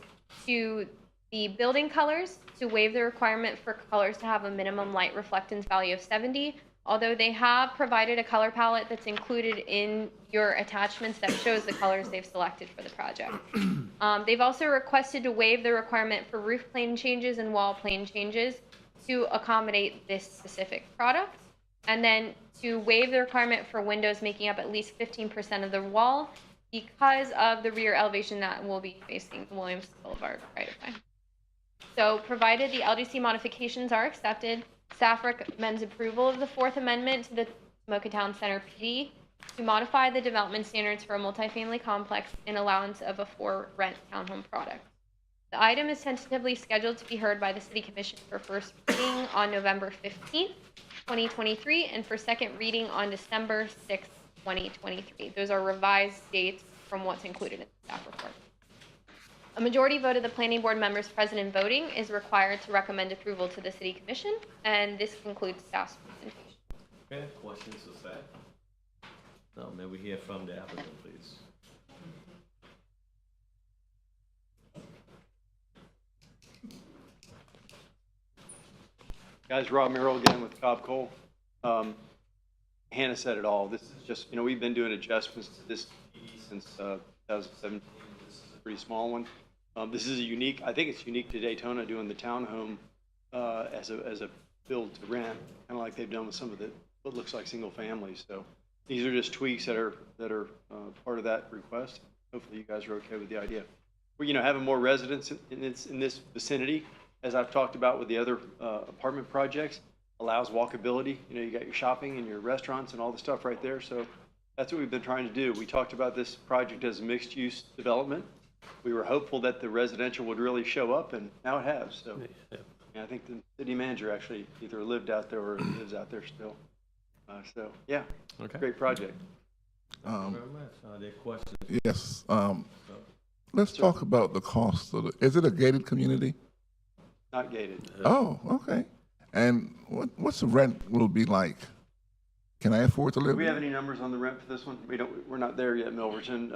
Speaker 7: to the building colors to waive the requirement for colors to have a minimum light reflectance value of 70, although they have provided a color palette that's included in your attachments that shows the colors they've selected for the project. They've also requested to waive the requirement for roof plane changes and wall plane changes to accommodate this specific product, and then to waive the requirement for windows making up at least 15% of the wall. because of the rear elevation that will be facing the Williams Boulevard right away. So provided the LGC modifications are accepted, staff recommends approval of the Fourth Amendment to the Tomoka Town Center PD to modify the development standards for a multifamily complex in allowance of a for-rent townhome product. The item is tentatively scheduled to be heard by the City Commission for first reading on November 15th, 2023, and for second reading on December 6th, 2023. Those are revised dates from what's included in the staff report. A majority vote of the planning board members present in voting is required to recommend approval to the City Commission, and this concludes staff's presentation.
Speaker 1: Okay, questions of staff? No, may we hear from the applicant, please?
Speaker 3: Guys, Rob Merrill again with Cobb Cole. Hannah said it all. This is just, we've been doing adjustments to this since 2017. This is a pretty small one. This is I think it's unique to Daytona doing the townhome as a build to rent, kind of like they've done with some of what looks like single families. So these are just tweaks that are part of that request. Hopefully you guys are okay with the idea. We're, having more residents in this vicinity, as I've talked about with the other apartment projects, allows walkability. You got your shopping and your restaurants and all the stuff right there. So that's what we've been trying to do. We talked about this project as a mixed-use development. We were hopeful that the residential would really show up, and now it has. So I think the city manager actually either lived out there or lives out there still. So yeah,
Speaker 1: okay.
Speaker 3: Great project.
Speaker 1: Thank you very much. Are there questions?
Speaker 8: Yes. Let's talk about the cost of is it a gated community?
Speaker 3: Not gated.
Speaker 8: Oh, okay. And what's the rent will be like? Can I afford to live?
Speaker 3: Do we have any numbers on the rent for this one? We're not there yet, Milverton.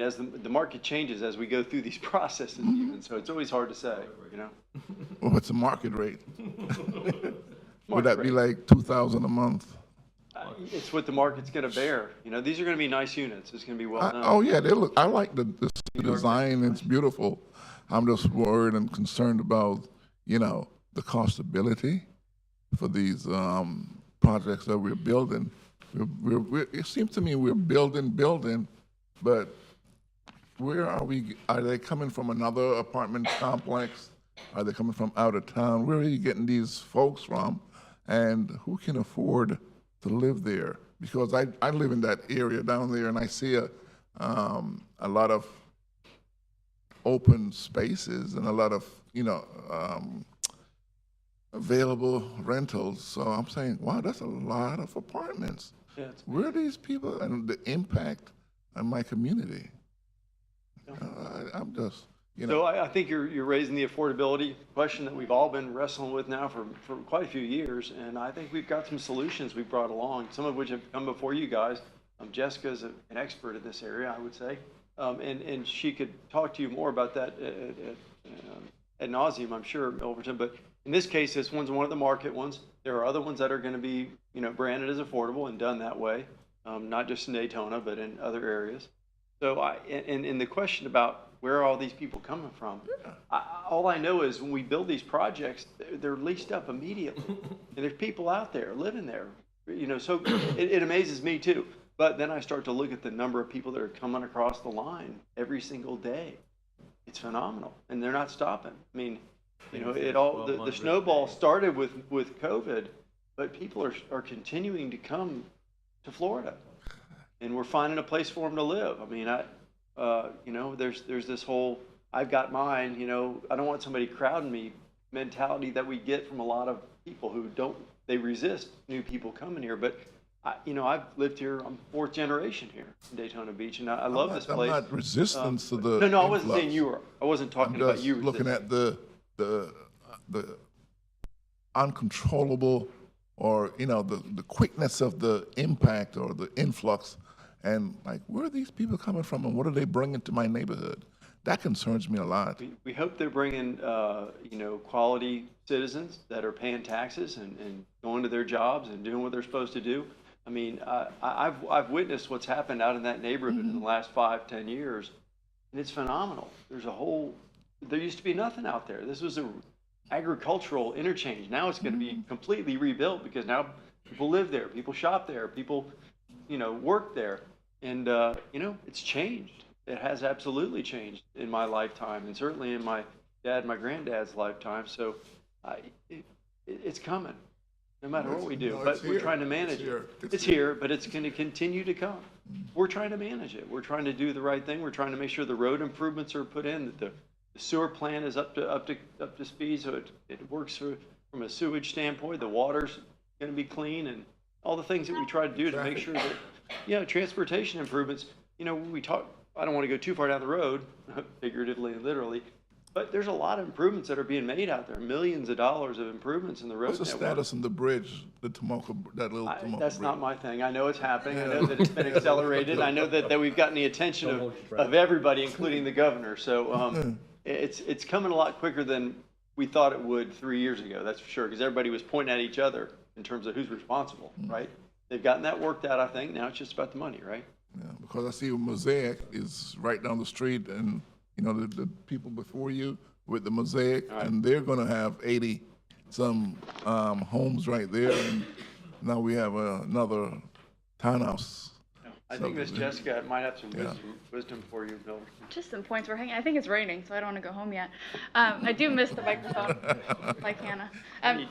Speaker 3: As the market changes as we go through these processes, even, so it's always hard to say.
Speaker 8: Well, what's the market rate? Would that be like $2,000 a month?
Speaker 3: It's what the market's going to bear. These are going to be nice units. It's going to be well done.
Speaker 8: Oh yeah, they look. I like the design. It's beautiful. I'm just worried and concerned about the costability for these projects that we're building. It seems to me we're building, but where are we? Are they coming from another apartment complex? Are they coming from out of town? Where are you getting these folks from? And who can afford to live there? Because I live in that area down there, and I see a lot of open spaces and a lot of available rentals. So I'm saying, wow, that's a lot of apartments.
Speaker 3: Yeah,
Speaker 8: where are these people and the impact on my community? I'm just,
Speaker 3: So I think you're raising the affordability question that we've all been wrestling with now for quite a few years, and I think we've got some solutions we brought along, some of which have come before you guys. Jessica's an expert in this area, I would say, and she could talk to you more about that ad nauseum, I'm sure, Milverton. But in this case, this one's one of the market ones. There are other ones that are going to be, branded as affordable and done that way, not just in Daytona, but in other areas. So and the question about where are all these people coming from? All I know is when we build these projects, they're leased up immediately, and there's people out there living there. So it amazes me too. But then I start to look at the number of people that are coming across the line every single day. It's phenomenal, and they're not stopping. The snowball started with COVID, but people are continuing to come to Florida, and we're finding a place for them to live. There's this whole I've got mine. I don't want somebody crowding me mentality that we get from a lot of people who they resist new people coming here. But I've lived here. I'm fourth generation here in Daytona Beach, and I love this place.
Speaker 8: I'm not resistant to the.
Speaker 3: No, I wasn't saying you were. I wasn't talking about you.
Speaker 8: Looking at the uncontrollable, or the quickness of the impact or the influx, and like where are these people coming from, and what are they bringing to my neighborhood? That concerns me a lot.
Speaker 3: We hope they're bringing quality citizens that are paying taxes and going to their jobs and doing what they're supposed to do. I've witnessed what's happened out in that neighborhood in the last 5-10 years, and it's phenomenal. There used to be nothing out there. This was an agricultural interchange. Now it's going to be completely rebuilt because now people live there, people shop there, people, work there. And, it's changed. It has absolutely changed in my lifetime and certainly in my dad, my granddad's lifetime. So it's coming, no matter what we do.
Speaker 8: No,
Speaker 3: But
Speaker 8: it's
Speaker 3: we're
Speaker 8: here.
Speaker 3: trying to manage
Speaker 8: It's here.
Speaker 3: it. It's here, but it's going to continue to come. We're trying to manage it. We're trying to do the right thing. We're trying to make sure the road improvements are put in, that the sewer plant is up to speed, so it works from a sewage standpoint. The water's going to be clean, and all the things that we try to do to make sure that, transportation improvements. We talk. I don't want to go too far down the road, figuratively and literally, but there's a lot of improvements that are being made out there. Millions of dollars of improvements in the road
Speaker 8: What's the
Speaker 3: network.
Speaker 8: status on the bridge, the Tomoka, that little Tomoka
Speaker 3: That's
Speaker 8: bridge?
Speaker 3: not my thing. I know it's happening. I know that it's been accelerated. I know that we've gotten the attention of everybody, including the governor. So it's coming a lot quicker than we thought it would 3 years ago. That's for sure, because everybody was pointing at each other in terms of who's responsible, right? They've gotten that worked out, I think. Now it's just about the money, right?
Speaker 8: Yeah, because I see Mosaic is right down the street, and the people before you with the Mosaic, and they're going to have 80 some homes right there, and now we have another townhouse.
Speaker 3: I think Miss
Speaker 8: subdivision.
Speaker 3: Jessica might have some wisdom for you, Bill.
Speaker 18: Just some points we're hanging. I think it's raining, so I don't want to go home yet. I do miss the microphone, like Hannah.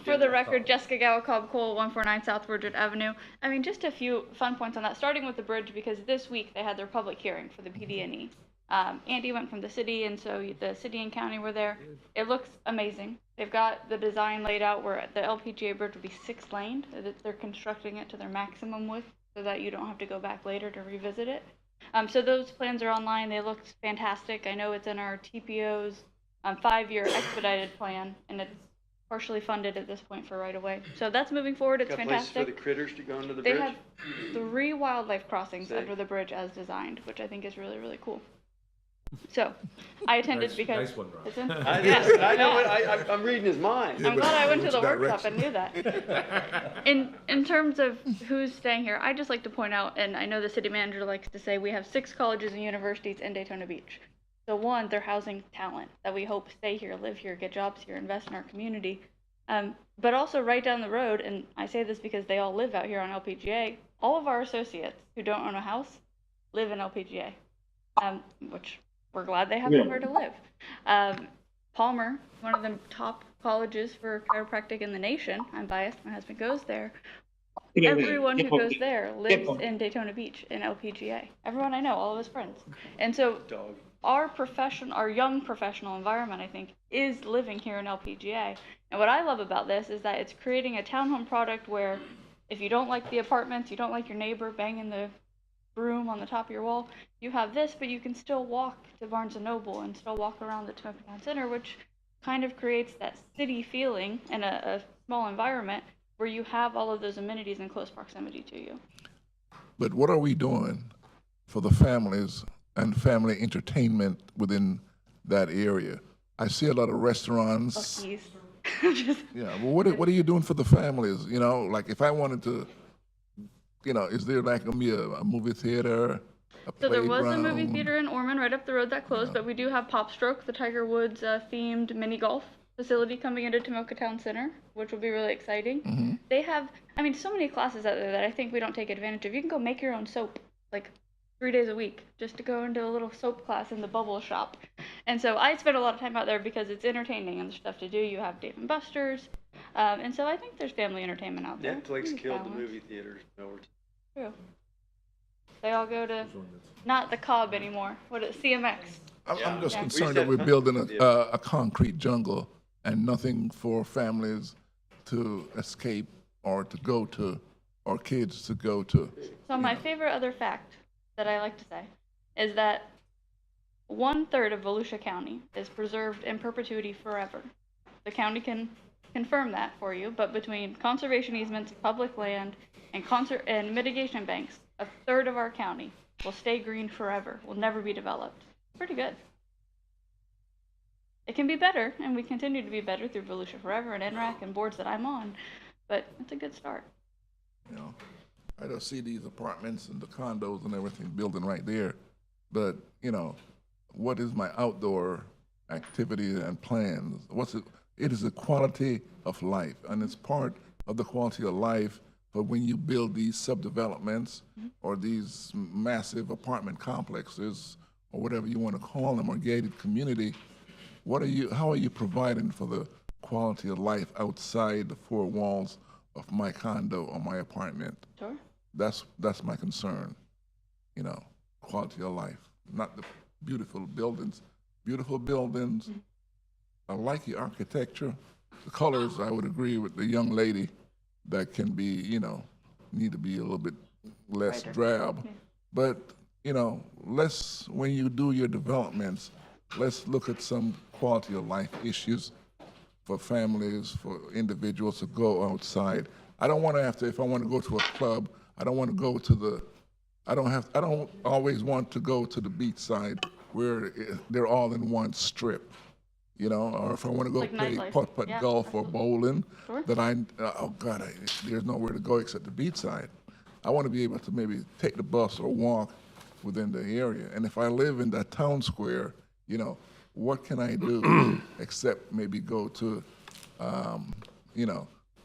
Speaker 18: For the record, Jessica Gowa-Cobb Cole, 149 South Ridgewood Avenue. I mean, just a few fun points on that, starting with the bridge, because this week they had their public hearing for the PD&E. Andy went from the city, and so the city and county were there. It looks amazing. They've got the design laid out where the LPGA bridge will be 6-laned. They're constructing it to their maximum width, so that you don't have to go back later to revisit it. So those plans are online. They look fantastic. I know it's in our TPO's 5-year expedited plan, and it's partially funded at this point for right away. So that's moving forward. It's
Speaker 3: Got
Speaker 18: fantastic.
Speaker 3: places for the critters to go into the
Speaker 18: They
Speaker 3: bridge?
Speaker 18: have 3 wildlife crossings
Speaker 3: Sick.
Speaker 18: under the bridge as designed, which I think is really, really cool. So I attended because
Speaker 6: nice one, Rob.
Speaker 18: it's in,
Speaker 3: I
Speaker 18: yes,
Speaker 3: know.
Speaker 18: yeah.
Speaker 3: I'm reading his mind.
Speaker 18: I'm glad I went to the workshop and knew that. In terms of who's staying here, I'd just like to point out, and I know the city manager likes to say, we have 6 colleges and universities in Daytona Beach. So one, they're housing talent that we hope stay here, live here, get jobs here, invest in our community. But also right down the road, and I say this because they all live out here on LPGA, all of our associates who don't own a house live in LPGA, which we're glad they have somewhere to live. Palmer, one of the top colleges for chiropractic in the nation. I'm biased, my husband goes there. Everyone who goes there lives in Daytona Beach in LPGA. Everyone I know, all of his friends. And so our young professional environment, I think, is living here in LPGA. And what I love about this is that it's creating a townhome product where if you don't like the apartments, you don't like your neighbor banging the broom on the top of your wall, you have this, but you can still walk to Barnes & Noble and still walk around the Tomoka Town Center, which kind of creates that city feeling in a small environment where you have all of those amenities in close proximity to you.
Speaker 8: But what are we doing for the families and family entertainment within that area? I see a lot of restaurants.
Speaker 18: Buc-ee's.
Speaker 8: Yeah, well, what are you doing for the families? Like if I wanted to, is there like gonna be a movie theater, a
Speaker 18: So there was a movie
Speaker 8: playground?
Speaker 18: theater in Ormond right up the road that closed, but we do have Popstroke, the Tiger Woods themed mini golf facility coming into Tomoka Town Center, which will be really exciting. They have, so many classes out there that I think we don't take advantage of. You can go make your own soap, like 3 days a week, just to go into a little soap class in the Bubble Shop. And so I spend a lot of time out there because it's entertaining and there's stuff to do. You have Dave & Buster's, and so I think there's family entertainment out there.
Speaker 3: Netflix killed the
Speaker 18: Balance.
Speaker 3: movie theaters.
Speaker 18: True. They all go to, not the Cobb anymore. What is CMX?
Speaker 8: I'm just
Speaker 18: Yeah.
Speaker 8: concerned that we're building a concrete jungle and nothing for families to escape or to go to, or kids to go to.
Speaker 18: So my favorite other fact that I like to say is that 1/3 of Volusia County is preserved in perpetuity forever. The county can confirm that for you, but between conservation easements, public land, and mitigation banks, 1/3 of our county will stay green forever, will never be developed. Pretty good. It can be better, and we continue to be better through Volusia Forever and NRAC and boards that I'm on, but it's a good start.
Speaker 8: I don't see these apartments and the condos and everything building right there, but, what is my outdoor activity and plans? It is the quality of life, and it's part of the quality of life for when you build these subdevelopments or these massive apartment complexes or whatever you want to call them, or gated community, how are you providing for the quality of life outside the four walls of my condo or my apartment?
Speaker 18: Sure.
Speaker 8: That's my concern, quality of life, not the beautiful buildings. Beautiful buildings. I like the architecture. The colors, I would agree with the young lady, that can be, need to be a little bit less drab. But, when you do your developments, let's look at some quality of life issues for families, for individuals to go outside. I don't want to have to, if I want to go to a club, I don't want to go to I don't always want to go to the beach side where they're all in one strip, or if I want to go
Speaker 18: Like
Speaker 8: play
Speaker 18: nightlife.
Speaker 8: putt-putt
Speaker 18: Yeah,
Speaker 8: golf or bowling,
Speaker 18: Sure.
Speaker 8: there's nowhere to go except the beach side. I want to be able to maybe take the bus or walk within the area. And if I live in that town square, what can I do except maybe go to, a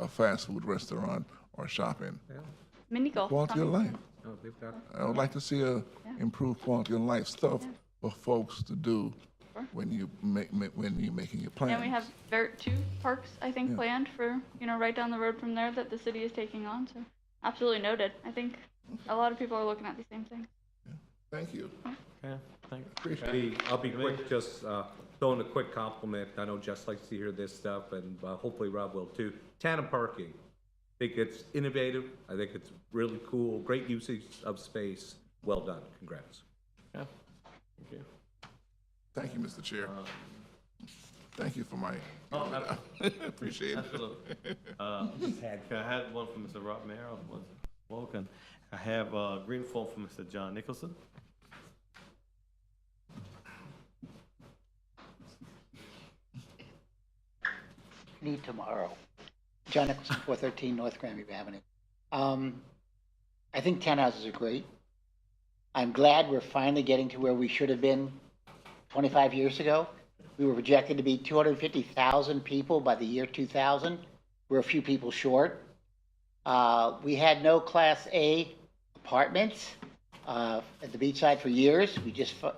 Speaker 8: fast food restaurant or shopping?
Speaker 18: Mini golf.
Speaker 8: Quality of life.
Speaker 6: Oh, they've got.
Speaker 8: I would like to see improved quality of life stuff for folks to do when you're making your plan.
Speaker 18: And we have two parks, I think,
Speaker 8: Yeah.
Speaker 18: planned for, right down the road from there that the city is taking on. So absolutely noted. I think a lot of people are looking at the same thing.
Speaker 8: Thank you.
Speaker 1: Okay, thank you.
Speaker 6: I'll be quick, just throwing a quick compliment. I know Jess likes to hear this stuff, and hopefully Rob will too. Tandem parking. I think it's innovative. I think it's really cool. Great usage of space. Well done. Congrats.
Speaker 1: Yeah. Thank you.
Speaker 8: Thank you, Mr. Chair. Thank you for my, appreciate it.
Speaker 1: Absolutely. I had one from Mr. Rob Mayer of Woken. I have a green form from Mr. John Nicholson.
Speaker 5: Need tomorrow. John Nicholson, 413 North Granby Avenue. I think townhouses are great. I'm glad we're finally getting to where we should have been 25 years ago. We were projected to be 250,000 people by the year 2000. We're a few people short. We had no Class A apartments at the beachside for years.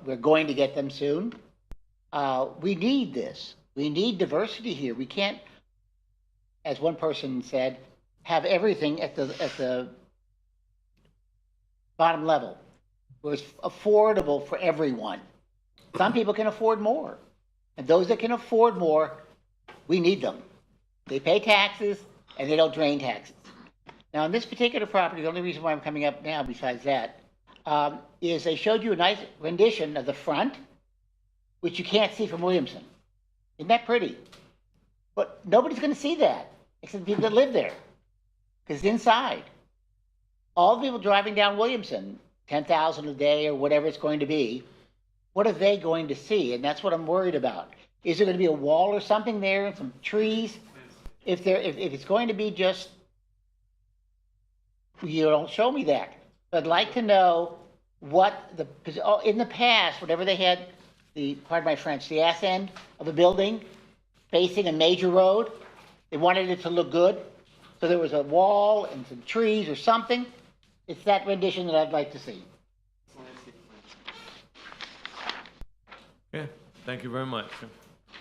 Speaker 5: We're going to get them soon. We need this. We need diversity here. We can't, as one person said, have everything at the bottom level, where it's affordable for everyone. Some people can afford more, and those that can afford more, we need them. They pay taxes, and they don't drain taxes. Now, on this particular property, the only reason why I'm coming up now, besides that, is they showed you a nice rendition of the front, which you can't see from Williamson. Isn't that pretty? But nobody's going to see that, except people that live there, because it's inside. All the people driving down Williamson, 10,000 a day or whatever it's going to be, what are they going to see? And that's what I'm worried about. Is there going to be a wall or something there and some trees? If it's going to be just, you don't show me that. But I'd like to know because in the past, whenever they had pardon my French, the ass end of a building facing a major road, they wanted it to look good. So there was a wall and some trees or something. It's that rendition that I'd like to see.
Speaker 1: Okay, thank you very much.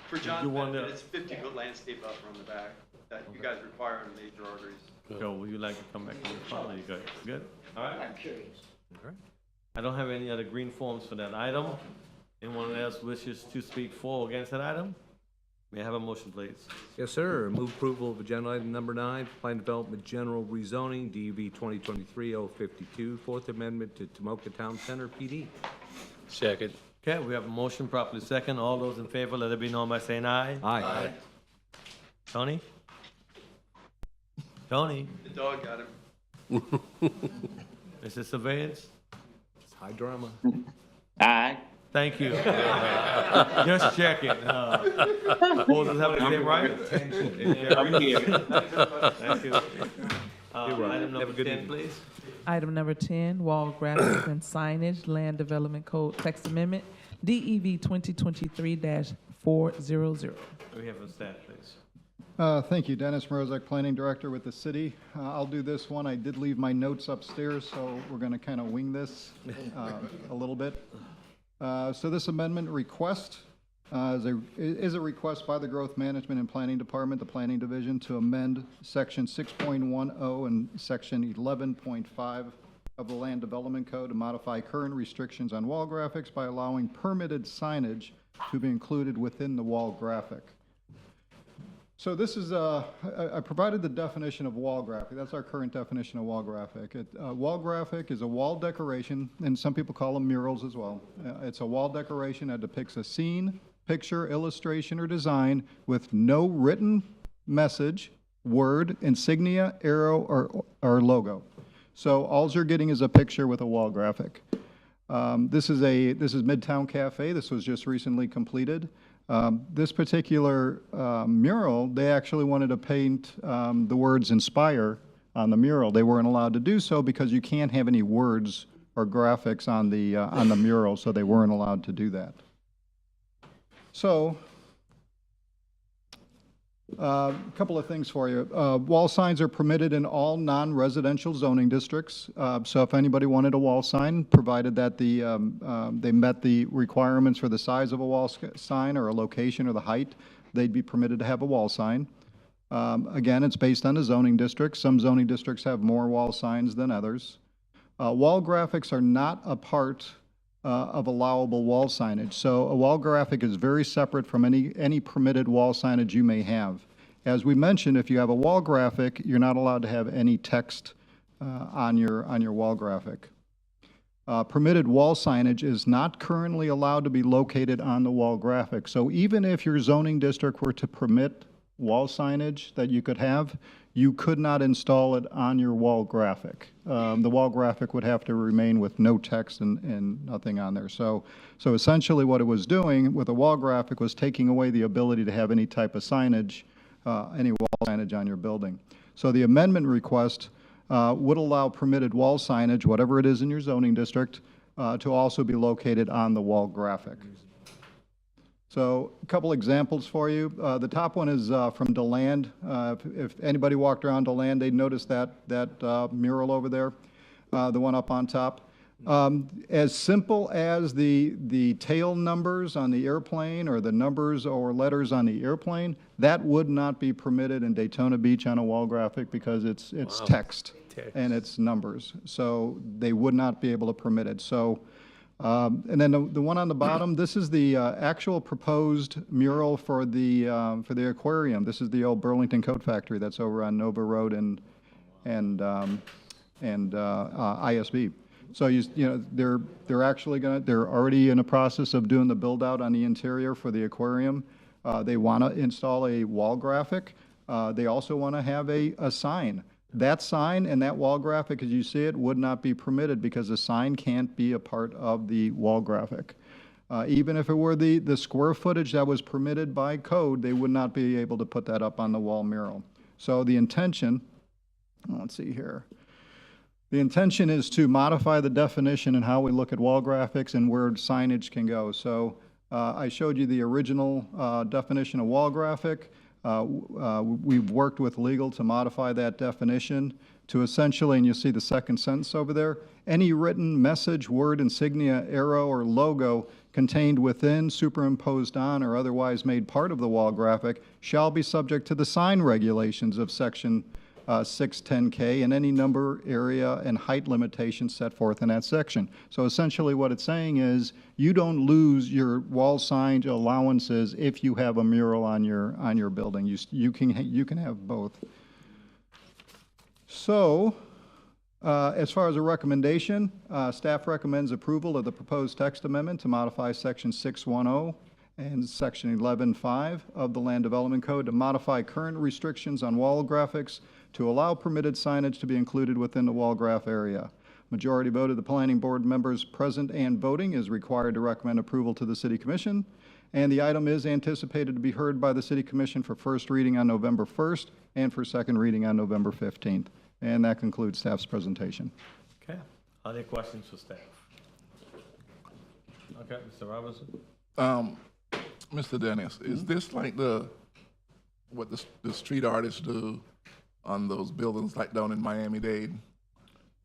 Speaker 3: For John,
Speaker 1: You want to-
Speaker 3: it's 50-foot landscape buffer on the back that you guys require on major arteries.
Speaker 1: Joe, would you like to come back to your file? You good? Good? All right.
Speaker 5: I'm curious.
Speaker 1: All right. I don't have any other green forms for that item. Anyone else wishes to speak for or against that item? May I have a motion, please?
Speaker 6: Yes, sir. Move approval of agenda item number 9, Plan Development General Rezoning, DUV 2023-052, Fourth Amendment to Tomoka Town Center PD.
Speaker 10: Second.
Speaker 1: Okay, we have a motion properly second. All those in favor, let it be known by saying aye.
Speaker 6: Aye.
Speaker 1: Tony? Tony?
Speaker 3: The dog got him.
Speaker 1: Mr. Surveillance?
Speaker 6: It's high drama.
Speaker 4: Aye.
Speaker 1: Thank you. Just checking. Opposers have the same right?
Speaker 4: I'm here.
Speaker 1: Thank you. Item number 10, please.
Speaker 2: Item number 10, wall graphics and signage, Land Development Code Text Amendment, DEV 2023-400.
Speaker 1: We have a stat, please.
Speaker 13: Thank you, Dennis Morozek, Planning Director with the city. I'll do this one. I did leave my notes upstairs, so we're going to kind of wing this a little bit. So this amendment request is a request by the Growth Management and Planning Department, the Planning Division, to amend Section 6.10 and Section 11.5 of the Land Development Code to modify current restrictions on wall graphics by allowing permitted signage to be included within the wall graphic. So this is, I provided the definition of wall graphic. That's our current definition of wall graphic. Wall graphic is a wall decoration, and some people call them murals as well. It's a wall decoration that depicts a scene, picture, illustration, or design with no written message, word, insignia, arrow, or logo. So all you're getting is a picture with a wall graphic. This is Midtown Cafe. This was just recently completed. This particular mural, they actually wanted to paint the words "inspire" on the mural. They weren't allowed to do so because you can't have any words or graphics on the mural, so they weren't allowed to do that. So, a couple of things for you. Wall signs are permitted in all non-residential zoning districts. So if anybody wanted a wall sign, provided that they met the requirements for the size of a wall sign or a location or the height, they'd be permitted to have a wall sign. Again, it's based on the zoning district. Some zoning districts have more wall signs than others. Wall graphics are not a part of allowable wall signage. So a wall graphic is very separate from any permitted wall signage you may have. As we mentioned, if you have a wall graphic, you're not allowed to have any text on your wall graphic. Permitted wall signage is not currently allowed to be located on the wall graphic. So even if your zoning district were to permit wall signage that you could have, you could not install it on your wall graphic. The wall graphic would have to remain with no text and nothing on there. So essentially what it was doing with a wall graphic was taking away the ability to have any type of signage, any wall signage on your building. So the amendment request would allow permitted wall signage, whatever it is in your zoning district, to also be located on the wall graphic. So a couple examples for you. The top one is from DeLand. If anybody walked around DeLand, they'd notice that mural over there, the one up on top. As simple as the tail numbers on the airplane or the numbers or letters on the airplane, that would not be permitted in Daytona Beach on a wall graphic because it's text and it's numbers. So they would not be able to permit it. So. And then the one on the bottom, this is the actual proposed mural for the aquarium. This is the old Burlington Coat Factory that's over on Nova Road and ISB. So they're actually they're already in a process of doing the build out on the interior for the aquarium. They want to install a wall graphic. They also want to have a sign. That sign and that wall graphic, as you see it, would not be permitted because the sign can't be a part of the wall graphic. Even if it were the square footage that was permitted by code, they would not be able to put that up on the wall mural. So the intention, let's see here. The intention is to modify the definition and how we look at wall graphics and where signage can go. So I showed you the original definition of wall graphic. We've worked with legal to modify that definition to essentially, and you'll see the second sentence over there, any written message, word, insignia, arrow, or logo contained within, superimposed on, or otherwise made part of the wall graphic shall be subject to the sign regulations of Section 610K and any number, area, and height limitations set forth in that section. So essentially what it's saying is you don't lose your wall sign allowances if you have a mural on your building. You can have both. So as far as a recommendation, staff recommends approval of the proposed text amendment to modify Section 610 and Section 11.5 of the Land Development Code to modify current restrictions on wall graphics to allow permitted signage to be included within the wall graph area. Majority vote of the planning board members present and voting is required to recommend approval to the City Commission, and the item is anticipated to be heard by the City Commission for first reading on November 1st and for second reading on November 15th. And that concludes staff's presentation.
Speaker 1: Okay. Are there questions for staff? Okay, Mr. Robinson?
Speaker 8: Mr. Dennis, is this like what the street artists do on those buildings like down in Miami-Dade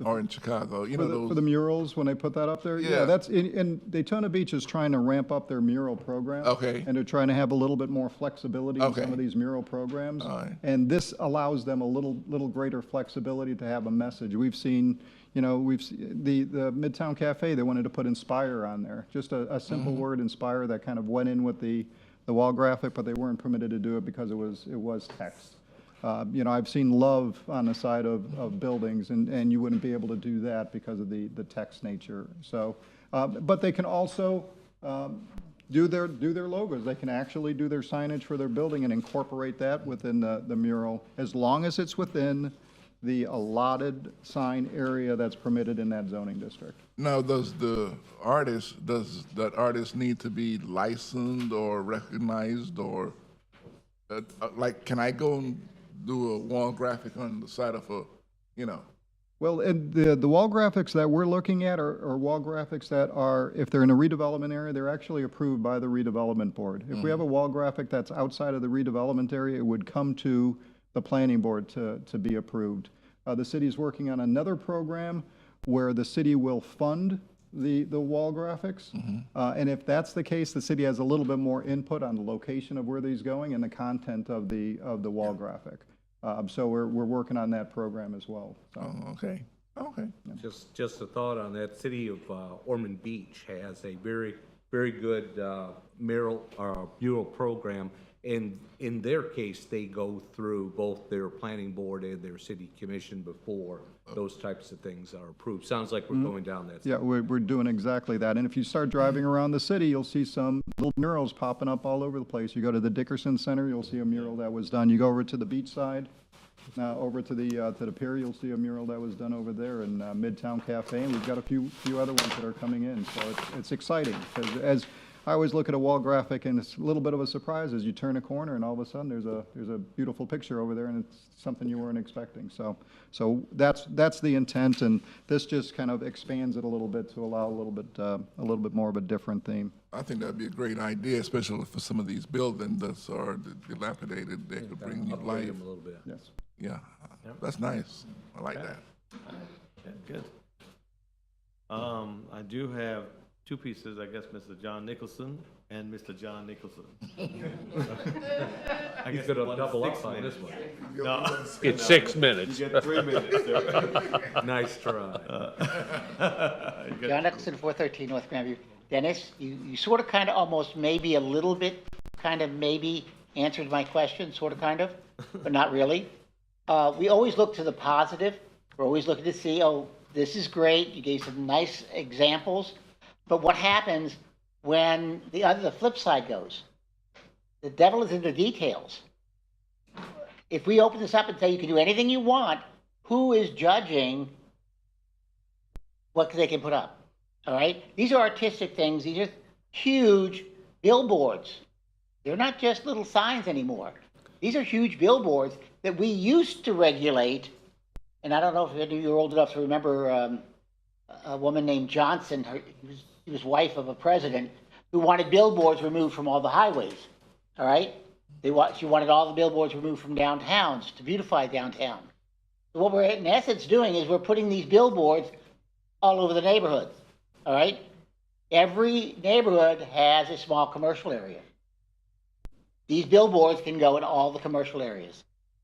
Speaker 8: or in Chicago, you know, those.
Speaker 13: For the murals, when they put that up there?
Speaker 8: Yeah.
Speaker 13: That's, and Daytona Beach is trying to ramp up their mural program.
Speaker 8: Okay.
Speaker 13: And they're trying to have a little bit more flexibility in
Speaker 8: Okay.
Speaker 13: some of these mural programs.
Speaker 8: All right.
Speaker 13: And this allows them a little greater flexibility to have a message. We've seen, the Midtown Cafe, they wanted to put Inspire on there. Just a simple word, Inspire, that kind of went in with the wall graphic, but they weren't permitted to do it because it was text. I've seen love on the side of buildings, and you wouldn't be able to do that because of the text nature. So, but they can also do their logos. They can actually do their signage for their building and incorporate that within the mural, as long as it's within the allotted sign area that's permitted in that zoning district.
Speaker 8: Now, does that artist need to be licensed or recognized, or like, can I go and do a wall graphic on the side of
Speaker 13: Well, and the wall graphics that we're looking at are wall graphics that are, if they're in a redevelopment area, they're actually approved by the redevelopment board. If we have a wall graphic that's outside of the redevelopment area, it would come to the planning board to be approved. The city's working on another program where the city will fund the wall graphics. And if that's the case, the city has a little bit more input on the location of where these going and the content of the wall graphic. So we're working on that program as well. So.
Speaker 8: Oh, okay. Okay.
Speaker 6: Just a thought on that. City of Ormond Beach has a very, very good mural program. And in their case, they go through both their planning board and their city commission before those types of things are approved. Sounds like we're going down that.
Speaker 13: Yeah, we're doing exactly that. And if you start driving around the city, you'll see some little murals popping up all over the place. You go to the Dickerson Center, you'll see a mural that was done. You go over to the beach side, over to the pier, you'll see a mural that was done over there in Midtown Cafe. And we've got a few other ones that are coming in. So it's exciting, because as I always look at a wall graphic, and it's a little bit of a surprise as you turn a corner and all of a sudden there's a beautiful picture over there, and it's something you weren't expecting. So that's the intent, and this just kind of expands it a little bit to allow a little bit more of a different theme.
Speaker 8: I think that'd be a great idea, especially for some of these buildings that are dilapidated. They could bring new life.
Speaker 6: A little bit.
Speaker 13: Yes.
Speaker 8: Yeah, that's nice. I like that.
Speaker 1: Yeah, good. I do have two pieces, I guess, Mr. John Nicholson and Mr. John Nicholson. I
Speaker 6: You
Speaker 1: guess
Speaker 6: could have
Speaker 1: one
Speaker 6: double
Speaker 1: is
Speaker 6: up on
Speaker 1: 6
Speaker 6: this
Speaker 1: minutes.
Speaker 6: one.
Speaker 1: No.
Speaker 10: It's 6 minutes.
Speaker 1: You get 3 minutes.
Speaker 6: Nice try.
Speaker 5: John Nicholson, 413 North Grandview. Dennis, you sort of kind of almost maybe a little bit kind of maybe answered my question, sort of kind of, but not really. We always look to the positive. We're always looking to see, oh, this is great. You gave some nice examples. But what happens when the flip side goes? The devil is in the details. If we open this up and say you can do anything you want, who is judging what they can put up? All right? These are artistic things. These are huge billboards. They're not just little signs anymore. These are huge billboards that we used to regulate. And I don't know if any of you are old enough to remember a woman named Johnson. She was wife of a president who wanted billboards removed from all the highways. All right? She wanted all the billboards removed from downtowns to beautify downtown. So what we're in essence doing is we're putting these billboards all over the neighborhoods. All right? Every neighborhood has a small commercial area. These billboards can go in all the commercial areas.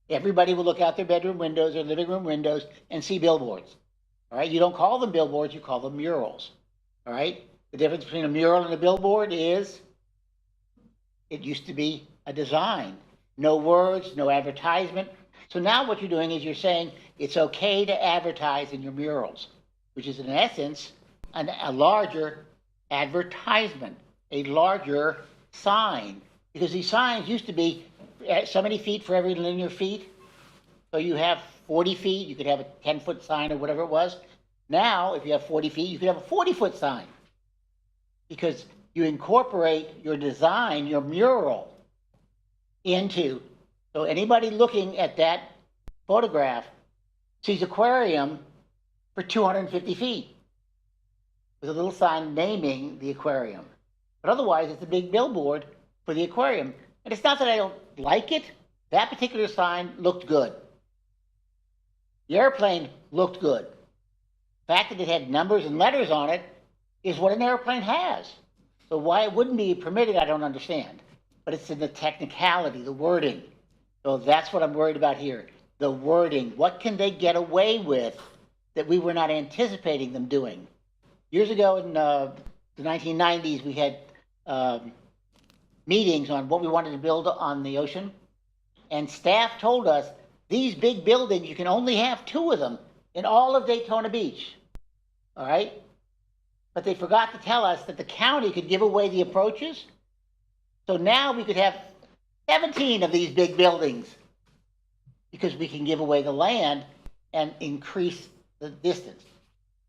Speaker 5: Everybody will look out their bedroom windows or living room windows and see billboards. All right? You don't call them billboards, you call them murals. All right? The difference between a mural and a billboard is it used to be a design. No words, no advertisement. So now what you're doing is you're saying it's okay to advertise in your murals, which is in essence a larger advertisement, a larger sign. Because these signs used to be so many feet for every linear feet. So you have 40 feet, you could have a 10-foot sign or whatever it was. Now, if you have 40 feet, you could have a 40-foot sign. Because you incorporate your design, your mural, into. So anybody looking at that photograph sees aquarium for 250 feet with a little sign naming the aquarium. But otherwise, it's a big billboard for the aquarium. And it's not that I don't like it. That particular sign looked good. The airplane looked good. The fact that it had numbers and letters on it is what an airplane has. So why it wouldn't be permitted, I don't understand. But it's in the technicality, the wording. So that's what I'm worried about here. The wording. What can they get away with that we were not anticipating them doing? Years ago in the 1990s, we had meetings on what we wanted to build on the ocean. And staff told us, these big buildings, you can only have 2 of them in all of Daytona Beach. All right? But they forgot to tell us that the county could give away the approaches. So now we could have 17 of these big buildings because we can give away the land and increase the distance.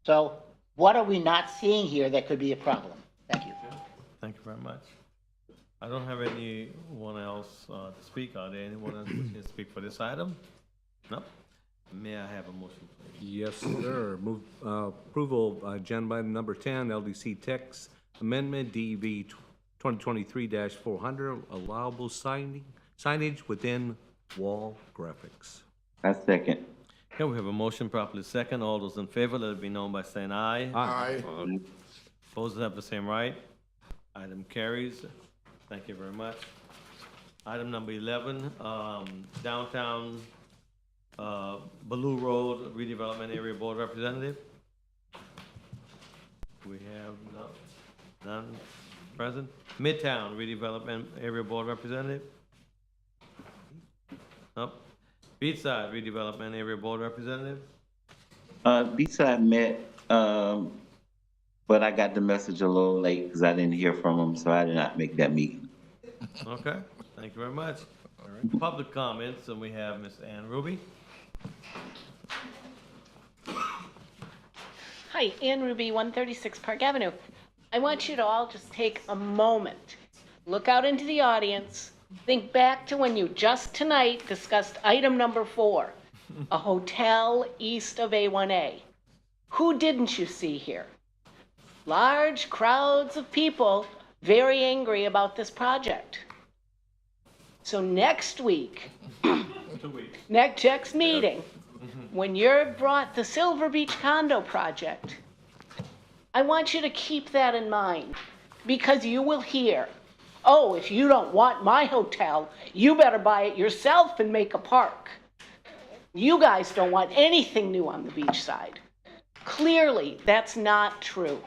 Speaker 5: So what are we not seeing here that could be a problem? Thank you.
Speaker 1: Thank you very much. I don't have anyone else to speak. Are there anyone else who can speak for this item? No? May I have a motion, please?
Speaker 6: Yes, sir. Move approval of agenda item number 10, LDC text amendment, DEV 2023-400, allowable signage within wall graphics.
Speaker 4: I second.
Speaker 1: Okay, we have a motion properly second. All those in favor, let it be known by saying aye.
Speaker 8: Aye.
Speaker 1: Opposed have the same right. Item carries. Thank you very much. Item number 11, downtown Baloo Road redevelopment area board representative. We have none present. Midtown redevelopment area board representative. Nope. Beachside redevelopment area board representative.
Speaker 4: Beachside met, but I got the message a little late because I didn't hear from them, so I did not make that meeting.
Speaker 1: Okay, thank you very much. All right. Public comments, and we have Ms. Ann Ruby.
Speaker 14: Hi, Ann Ruby, 136 Park Avenue. I want you to all just take a moment, look out into the audience, think back to when you just tonight discussed item number 4, a hotel east of A1A. Who didn't you see here? Large crowds of people very angry about this project. So next week, next meeting, when you're brought the Silver Beach condo project, I want you to keep that in mind because you will hear, oh, if you don't want my hotel, you better buy it yourself and make a park. You guys don't want anything new on the beach side. Clearly, that's not true.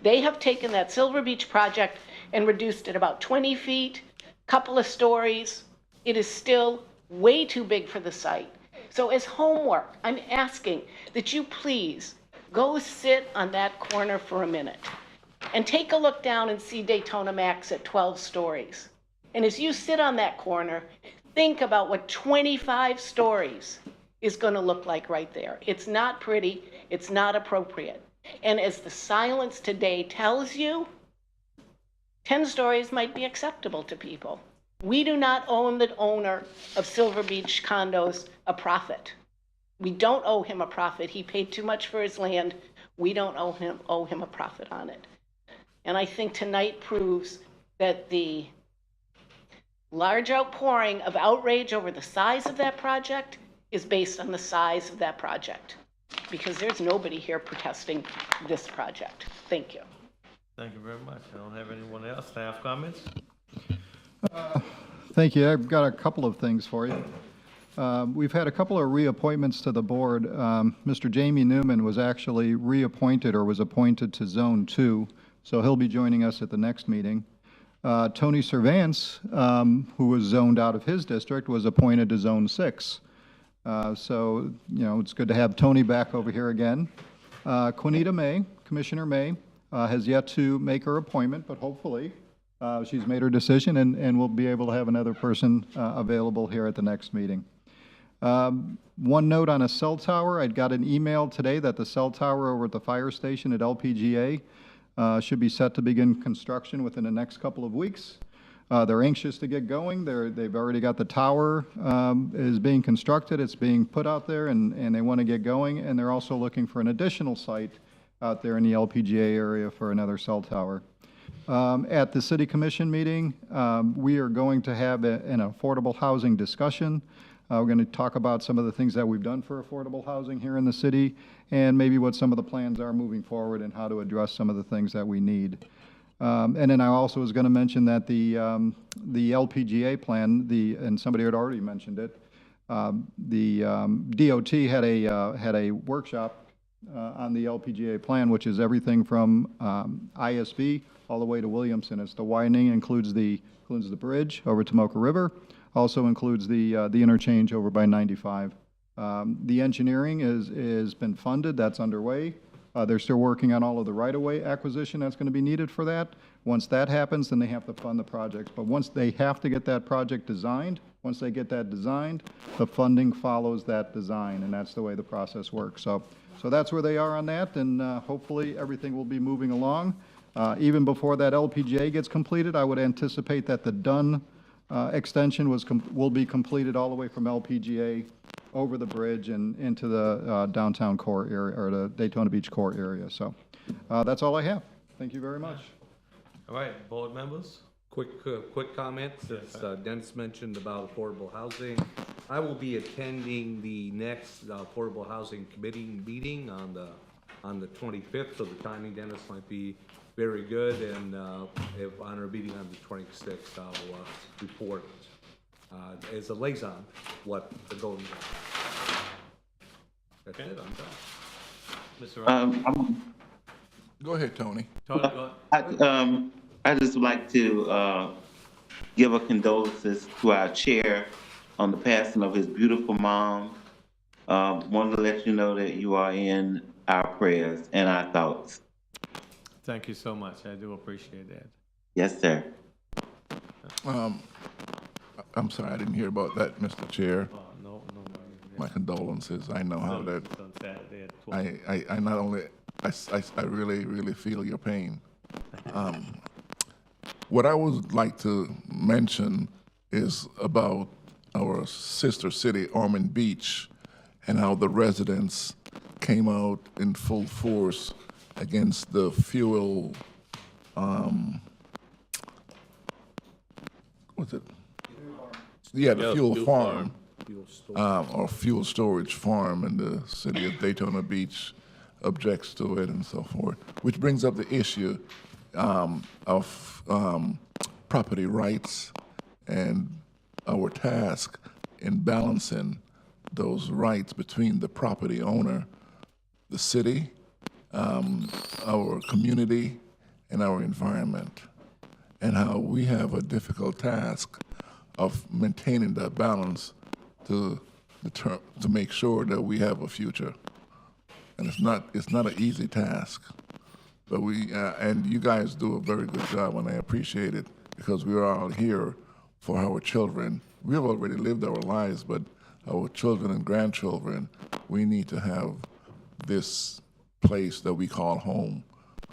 Speaker 14: They have taken that Silver Beach project and reduced it about 20 feet, couple of stories. It is still way too big for the site. So as homework, I'm asking that you please go sit on that corner for a minute and take a look down and see Daytona Max at 12 stories. And as you sit on that corner, think about what 25 stories is going to look like right there. It's not pretty. It's not appropriate. And as the silence today tells you, 10 stories might be acceptable to people. We do not owe the owner of Silver Beach condos a profit. We don't owe him a profit. He paid too much for his land. We don't owe him a profit on it. And I think tonight proves that the large outpouring of outrage over the size of that project is based on the size of that project, because there's nobody here protesting this project. Thank you.
Speaker 1: Thank you very much. I don't have anyone else. Staff comments?
Speaker 13: Thank you. I've got a couple of things for you. We've had a couple of reappointments to the board. Mr. Jamie Newman was actually reappointed or was appointed to Zone 2, so he'll be joining us at the next meeting. Tony Servance, who was zoned out of his district, was appointed to Zone 6. So, you know, it's good to have Tony back over here again. Quinita May, Commissioner May, has yet to make her appointment, but hopefully she's made her decision and we'll be able to have another person available here at the next meeting. One note on a cell tower, I'd got an email today that the cell tower over at the fire station at LPGA should be set to begin construction within the next couple of weeks. They're anxious to get going. They've already got the tower is being constructed. It's being put out there, and they want to get going. And they're also looking for an additional site out there in the LPGA area for another cell tower. At the city commission meeting, we are going to have an affordable housing discussion. We're going to talk about some of the things that we've done for affordable housing here in the city, and maybe what some of the plans are moving forward and how to address some of the things that we need. And then I also was going to mention that the LPGA plan, and somebody had already mentioned it, the DOT had a workshop on the LPGA plan, which is everything from ISB all the way to Williamson. It's the widening, includes the bridge over Tomoka River, also includes the interchange over by 95. The engineering is been funded, that's underway. They're still working on all of the right-of-way acquisition that's going to be needed for that. Once that happens, then they have to fund the projects. But once they have to get that project designed, once they get that designed, the funding follows that design, and that's the way the process works. So that's where they are on that, and hopefully everything will be moving along. Even before that LPGA gets completed, I would anticipate that the Dunn extension will be completed all the way from LPGA over the bridge and into the downtown core area, or the Daytona Beach core area. So that's all I have. Thank you very much.
Speaker 1: All right, board members?
Speaker 6: Quick comment, since Dennis mentioned about affordable housing. I will be attending the next Affordable Housing Committee meeting on the 25th, so the timing, Dennis, might be very good, and if on our meeting on the 26th, I'll report as a liaison what the goals are. That's it, I'm done.
Speaker 1: Mr. Ryan?
Speaker 8: Go ahead, Tony.
Speaker 1: Tony, go ahead.
Speaker 4: I just would like to give a condolences to our chair on the passing of his beautiful mom. Wanted to let you know that you are in our prayers and our thoughts.
Speaker 1: Thank you so much. I do appreciate that.
Speaker 4: Yes, sir.
Speaker 8: I'm sorry, I didn't hear about that, Mr. Chair.
Speaker 1: Oh, no.
Speaker 8: My condolences. I know how that.
Speaker 1: It's on Saturday at 12.
Speaker 8: I not only, I really, really feel your pain. What I would like to mention is about our sister city, Ormond Beach, and how the residents came out in full force against the fuel, what's it? Yeah, the fuel farm, or fuel storage farm, and the city of Daytona Beach objects to it and so forth, which brings up the issue of property rights and our task in balancing those rights between the property owner, the city, our community, and our environment, and how we have a difficult task of maintaining that balance to make sure that we have a future. And it's not an easy task, but and you guys do a very good job, and I appreciate it, because we are all here for our children. We have already lived our lives, but our children and grandchildren, we need to have this place that we call home,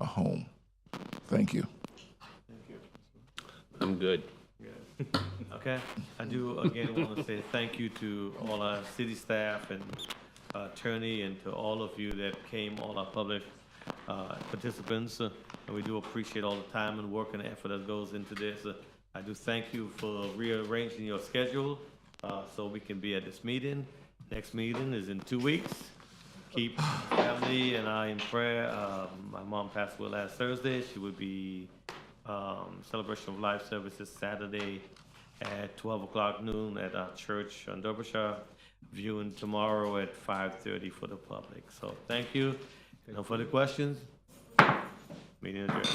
Speaker 8: a home. Thank you.
Speaker 10: I'm good.
Speaker 1: Okay, I do again want to say thank you to all our city staff and attorney, and to all of you that came, all our public participants. And we do appreciate all the time and work and effort that goes into this. I do thank you for rearranging your schedule so we can be at this meeting. Next meeting is in 2 weeks. Keep family and I in prayer. My mom passed away last Thursday. She would be celebration of life services Saturday at 12 o'clock noon at our church on Derbyshire. Viewing tomorrow at 5:30 for the public. So thank you. No further questions? Meeting adjourned.